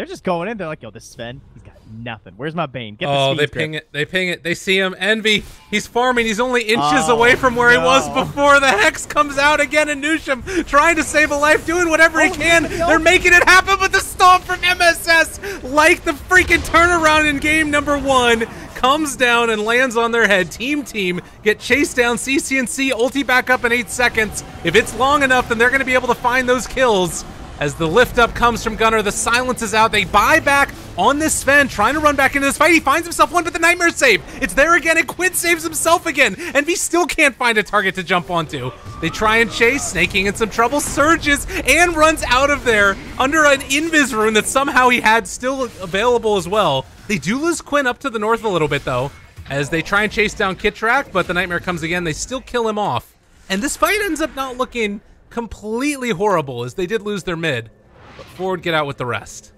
just going in. They're like, yo, this Sven, he's got nothing. Where's my Bane? Get oh, they ping it. They ping it. They see him. Envy. He's farming. He's only inches away from where he was before. The Hex comes out again, and Nusham trying to save a life, doing whatever he can. They're making it happen, but the stomp from MSS, like the freaking turnaround in game number 1, comes down and lands on their head. Team get chased down. CC&C ulti back up in 8 seconds. If it's long enough, then they're going to be able to find those kills. As the lift up comes from Gunnar, the silence is out. They buy back on this Sven, trying to run back into this fight. He finds himself one, but the Nightmare save. It's there again, and Quinn saves himself again. And he still can't find a target to jump onto. They try and chase, Snaking in some trouble, surges, and runs out of there under an Invis rune that somehow he had still available as well. They do lose Quinn up to the north a little bit, though. as they try and chase down Kitrak, but the Nightmare comes again. They still kill him off. And this fight ends up not looking completely horrible, as they did lose their mid. But Forward get out with the rest.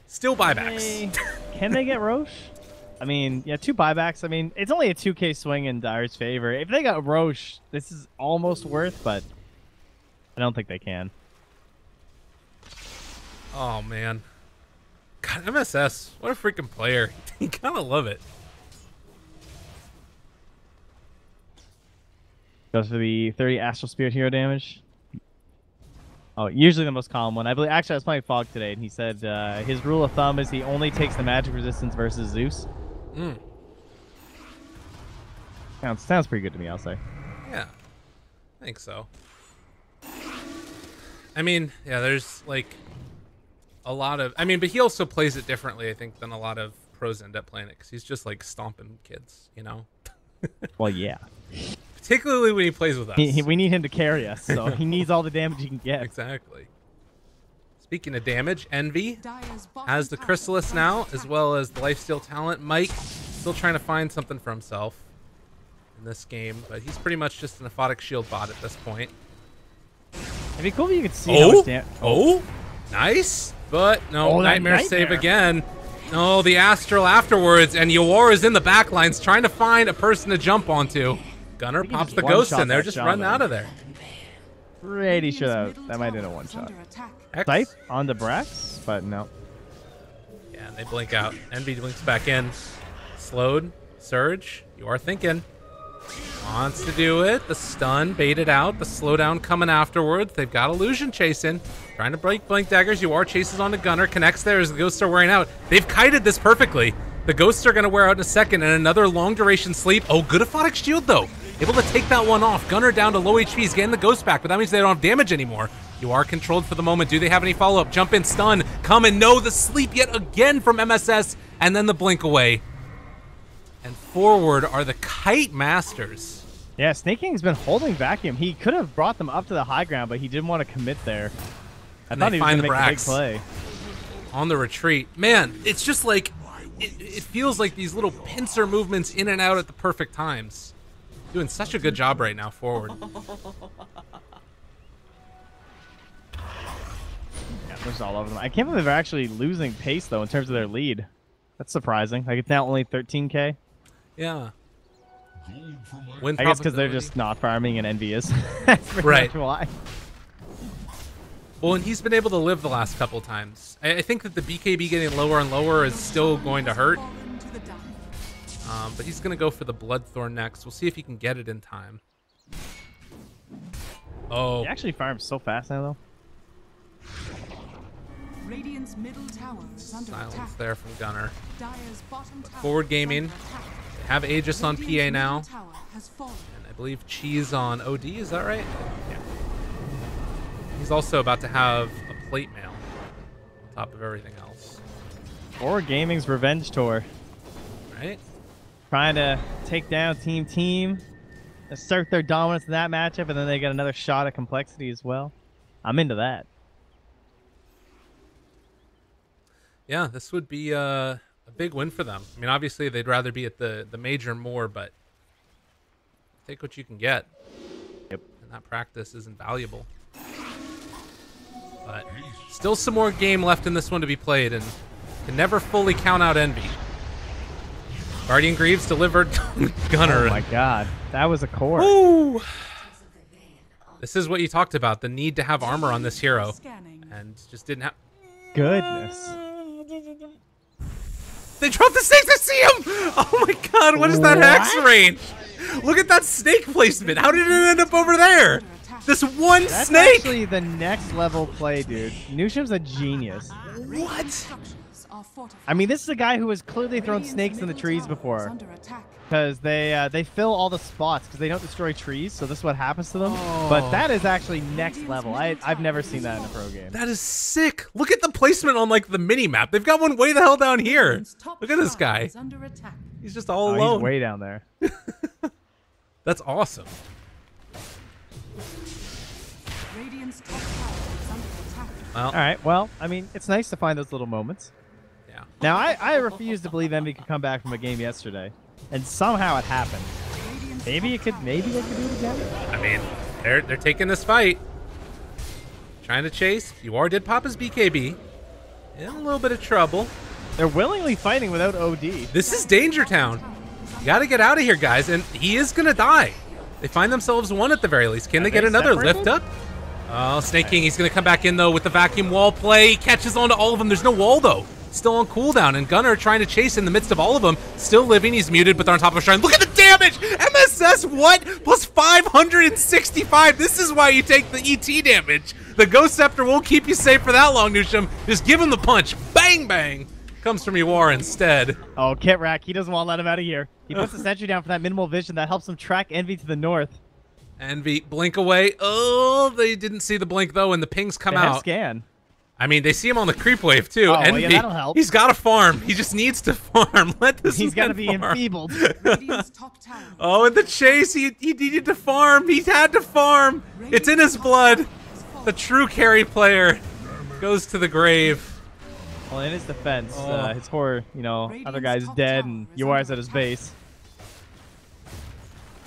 Still buybacks. Can they get Roche? I mean, yeah, 2 buybacks. I mean, it's only a 2K swing in Dire's favor. If they got Roche, this is almost worth, but I don't think they can. Oh, man. God, MSS, what a freaking player. You gotta love it. Goes for the 30 Astral Spirit hero damage. Oh, usually the most common one. I believe. Actually, I was playing Fog today, and he said his rule of thumb is he only takes the magic resistance versus Zeus. Sounds pretty good to me, I'll say. Yeah, I think so. I mean, yeah, there's like a lot of. I mean, but he also plays it differently, I think, than a lot of pros end up playing it, because he's just like stomping kids, you know. Well, yeah. Particularly when he plays with us. We need him to carry us, so he needs all the damage he can get. Exactly. Speaking of damage, Envy has the Chrysalis now, as well as the Lifesteal talent. Mike still trying to find something for himself in this game, but he's pretty much just an Aphotic Shield bot at this point. It'd be cool if you could see how much damage. Oh, nice. But no, Nightmare save again. No, the Astral afterwards, and Yor is in the backlines trying to find a person to jump onto. Gunner pops the Ghost in there, just running out of there. Pretty sure that might have been a one-shot. Type on the Brax, but no. Yeah, and they blink out. Envy blinks back in. Slowed. Surge. You are thinking. Wants to do it. The stun baited out. The slowdown coming afterwards. They've got Illusion chasing. Trying to break Blink Daggers. You are chases onto Gunner. Connects there as the Ghosts are wearing out. They've kited this perfectly. The Ghosts are going to wear out in a second, and another long duration sleep. Oh, good Aphotic Shield, though. Able to take that one off. Gunner down to low HP. He's getting the Ghost back, but that means they don't have damage anymore. You are controlled for the moment. Do they have any follow-up? Jump in, stun, come and no, the sleep yet again from MSS, and then the blink away. And Forward are the Kite Masters. Yeah, Snake King's been holding Vacuum. He could have brought them up to the high ground, but he didn't want to commit there. I thought he was going to make a big play. On the retreat. Man, it's just like, it feels like these little pincer movements in and out at the perfect times. Doing such a good job right now, Forward. Yeah, there's all over them. I can't believe they're actually losing pace, though, in terms of their lead. That's surprising. Like, it's now only 13K. Yeah. I guess because they're just not farming and Envy is. That's pretty much why. Well, and he's been able to live the last couple times. I think that the BKB getting lower and lower is still going to hurt. But he's going to go for the Bloodthorn next. We'll see if he can get it in time. Oh. He actually farms so fast now, though. Radiant's middle tower is under Silence attack. there from Gunner. Dire's bottom tower Forward gaming. They have Aegis on PA now. tower has fallen. And I believe Cheese on OD, is that right? Yeah. He's also about to have a plate mail on top of everything else. Or Gaming's Revenge Tour. Right? Trying to take down Team. Assert their dominance in that matchup, and then they get another shot at complexity as well. I'm into that. Yeah, this would be a big win for them. I mean, obviously, they'd rather be at the major more, but take what you can get. Yep. And that practice is invaluable. But still some more game left in this one to be played, and can never fully count out Envy. Guardian Greaves delivered Gunner. Oh my god, that was a core. Woo! This is what you talked about, the need to have armor on this hero, and just didn't have. Goodness. They dropped the snakes. I see him. Oh my god, what is that hex range? Look at that snake placement. How did it end up over there? This one That's snake. actually the next level play, dude. Nusham's a genius. What? I mean, this is a guy who has clearly thrown snakes in the trees before. Because they fill all the spots because they don't destroy trees, so this is what happens to them. Oh. But that is actually next level. I've never seen that in a pro game. That is sick. Look at the placement on like the mini map. They've got one way the hell down here. Look at this guy. He's just all alone. He's way down there. That's awesome. Radiant's top tower is under attack. Well, All right. Well, I mean, it's nice to find those little moments. yeah. Now, I refuse to believe Envy could come back from a game yesterday, and somehow it happened. Maybe they could do it again. I mean, they're taking this fight, trying to chase. UR did pop his BKB, in a little bit of trouble. They're willingly fighting without OD. This is Danger Town. You got to get out of here, guys, and he is gonna die. They find themselves one at the very least. Can they get another lift up? Oh, Snake King, he's gonna come back in though with the vacuum wall play. He catches on to all of them. There's no wall though. Still on cooldown, and Gunnar trying to chase in the midst of all of them. Still living, he's muted, but they're on top of a shrine. Look at the damage! MSS, what? Plus 565. This is why you take the ET damage. The Ghost Scepter won't keep you safe for that long, Nusham. Just give him the punch. Bang, bang. Comes from Ewar instead. Oh, Kitrack, he doesn't want to let him out of here. He puts the sentry down for that minimal vision that helps him track Envy to the north. Envy, blink away. Oh, they didn't see the blink, though, and the pings come They have out. Scan. I mean, they see him on the creep wave, too. Oh, Envy, yeah, that'll help. He's got to farm. He just needs to farm. Let this He's got to man be farm. enfeebled. Radiant's top tower. Oh, in the chase, he needed to farm. He had to farm. It's in his blood. The true carry player goes to the grave. Well, in his defense, Oh. his poor, other guy's dead, and Yuar's at his base.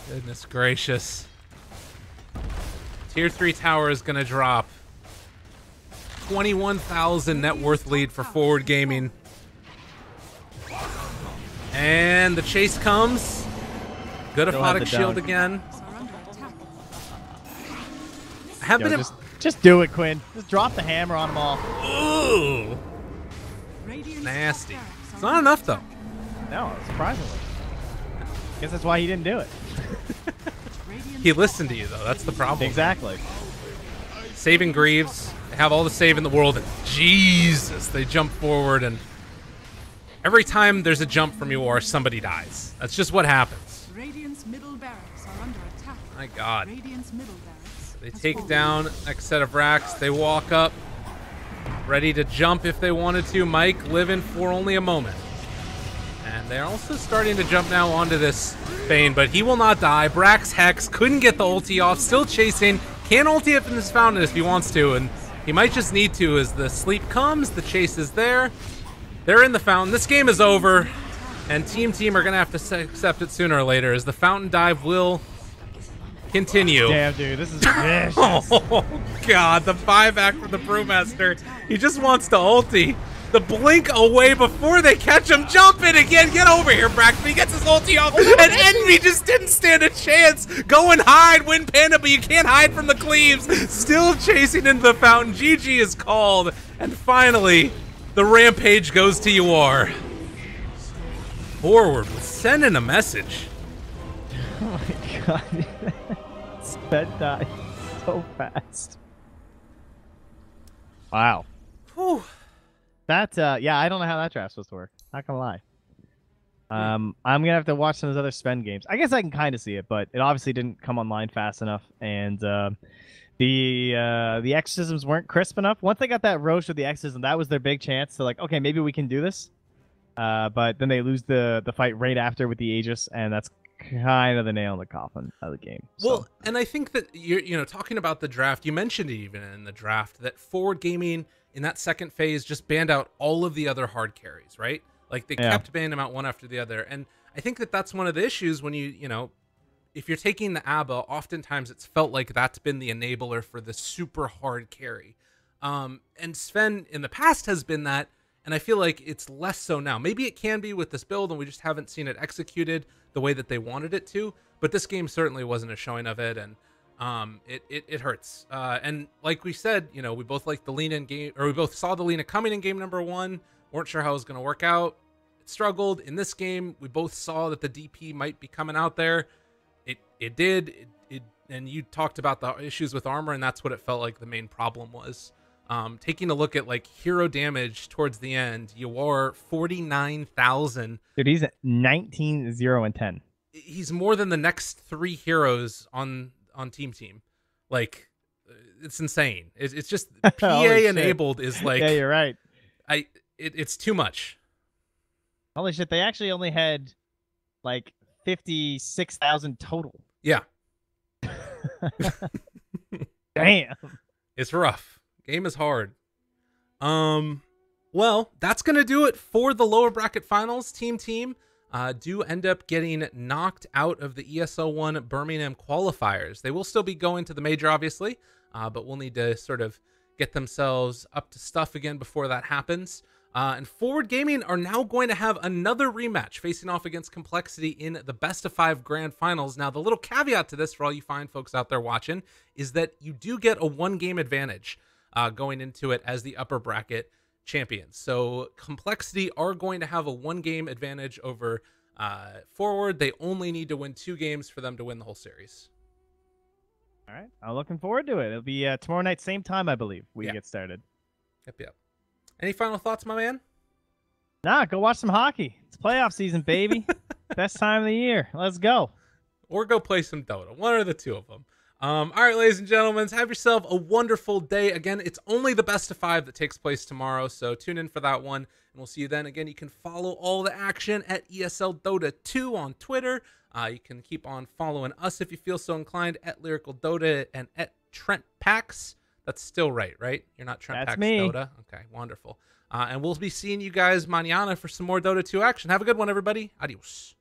Goodness gracious. Tier 3 tower is going to drop. 21,000 net worth lead for Forward Gaming. And the chase comes. Good Still have aphotic the shield dunk. again. Are under attack. I have Yo, been... just do it, Quinn. Just drop the hammer on them all. Ooh, Radiant's nasty. top barracks It's are not under enough, though. attack. No, surprisingly. Guess that's why he didn't do it. Radiant's He listened to you, though. That's the problem. Exactly. Saving Greaves. They have all the save in the world. And Jesus, they jump forward, and every time there's a jump from you or somebody dies. That's just what happens. Radiant's middle barracks are under attack. My God. Radiant's middle barracks. They has take fallen. down next set of racks. They walk up, ready to jump if they wanted to. Mike living for only a moment. And they're also starting to jump now onto this Bane, but he will not die. Brax Hex couldn't get the ulti off, still chasing. Can ulti up in this fountain if he wants to, and he might just need to as the sleep comes, the chase is there. They're in the fountain. This game is over, and Team are going to have to accept it sooner or later as the fountain dive will continue. Damn, dude, this is vicious. Oh, God, the buyback from the Brewmaster. He just wants to ulti. The blink away before they catch him. Jump in again. Get over here, Braxton. He gets his ulti off, and Envy just didn't stand a chance. Go and hide, win Panda, but you can't hide from the cleaves. Still chasing into the fountain. GG is called, and finally, the rampage goes to UR. Forward was sending a message. Oh my God. Sped died so fast. Wow. Whew. That, yeah, I don't know how that draft's supposed to work. Not gonna lie. I'm gonna have to watch some of those other spend games. I guess I can kind of see it, but it obviously didn't come online fast enough, and the exorcisms weren't crisp enough. Once they got that Roche with the exorcism, that was their big chance to like, okay, maybe we can do this. But then they lose the fight right after with the Aegis, and that's kind of the nail in the coffin of the game. Well, So. and I think that you're talking about the draft. You mentioned it even in the draft that Forward Gaming in that second phase just banned out all of the other hard carries, right? Like they kept banning them out one after the other. And I think that that's one of the issues when if you're taking the ABBA, oftentimes it's felt like that's been the enabler for the super hard carry. And Sven in the past has been that, and I feel like it's less so now. Maybe it can be with this build and we just haven't seen it executed the way that they wanted it to, but this game certainly wasn't a showing of it, and it hurts. And like we said, we both liked the Lina in game, or we both saw the Lina coming in game number 1, weren't sure how it was going to work out. It struggled. In this game, we both saw that the DP might be coming out there. It did, and you talked about the issues with armor, and that's what it felt like the main problem was. Taking a look at like hero damage towards the end, you are 49,000. Dude, he's at 19, 0, and 10. He's more than the next 3 heroes on Team. Like, it's insane. It's just PA enabled is like, yeah, you're right. It's too much. Holy shit, they actually only had like 56,000 total. Yeah. Damn. It's rough. Game is hard. Well, that's going to do it for the lower bracket finals. Team do end up getting knocked out of the ESL 1 Birmingham qualifiers. They will still be going to the major, obviously, but we'll need to sort of get themselves up to stuff again before that happens. And Forward Gaming are now going to have another rematch facing off against Complexity in the best of 5 grand finals. Now, the little caveat to this for all you fine folks out there watching is that you do get a 1-game advantage going into it as the upper bracket champions. So Complexity are going to have a 1-game advantage over Forward. They only need to win 2 games for them to win the whole series. All right. I'm looking forward to it. It'll be tomorrow night, same time, I believe, we get started. Yep. Any final thoughts, my man? Nah, go watch some hockey. It's playoff season, baby. Best time of the year. Let's go. Or go play some Dota. One or the two of them. All right, ladies and gentlemen, have yourself a wonderful day. Again, it's only the best of 5 that takes place tomorrow, so tune in for that one, and we'll see you then. Again, you can follow all the action at ESL Dota 2 on Twitter. You can keep on following us if you feel so inclined at Lyrical Dota and at Trent Pax. That's still right? You're not Trent Pax me. Dota? Okay, wonderful. And we'll be seeing you guys mañana for some more Dota 2 action. Have a good one, everybody. Adios.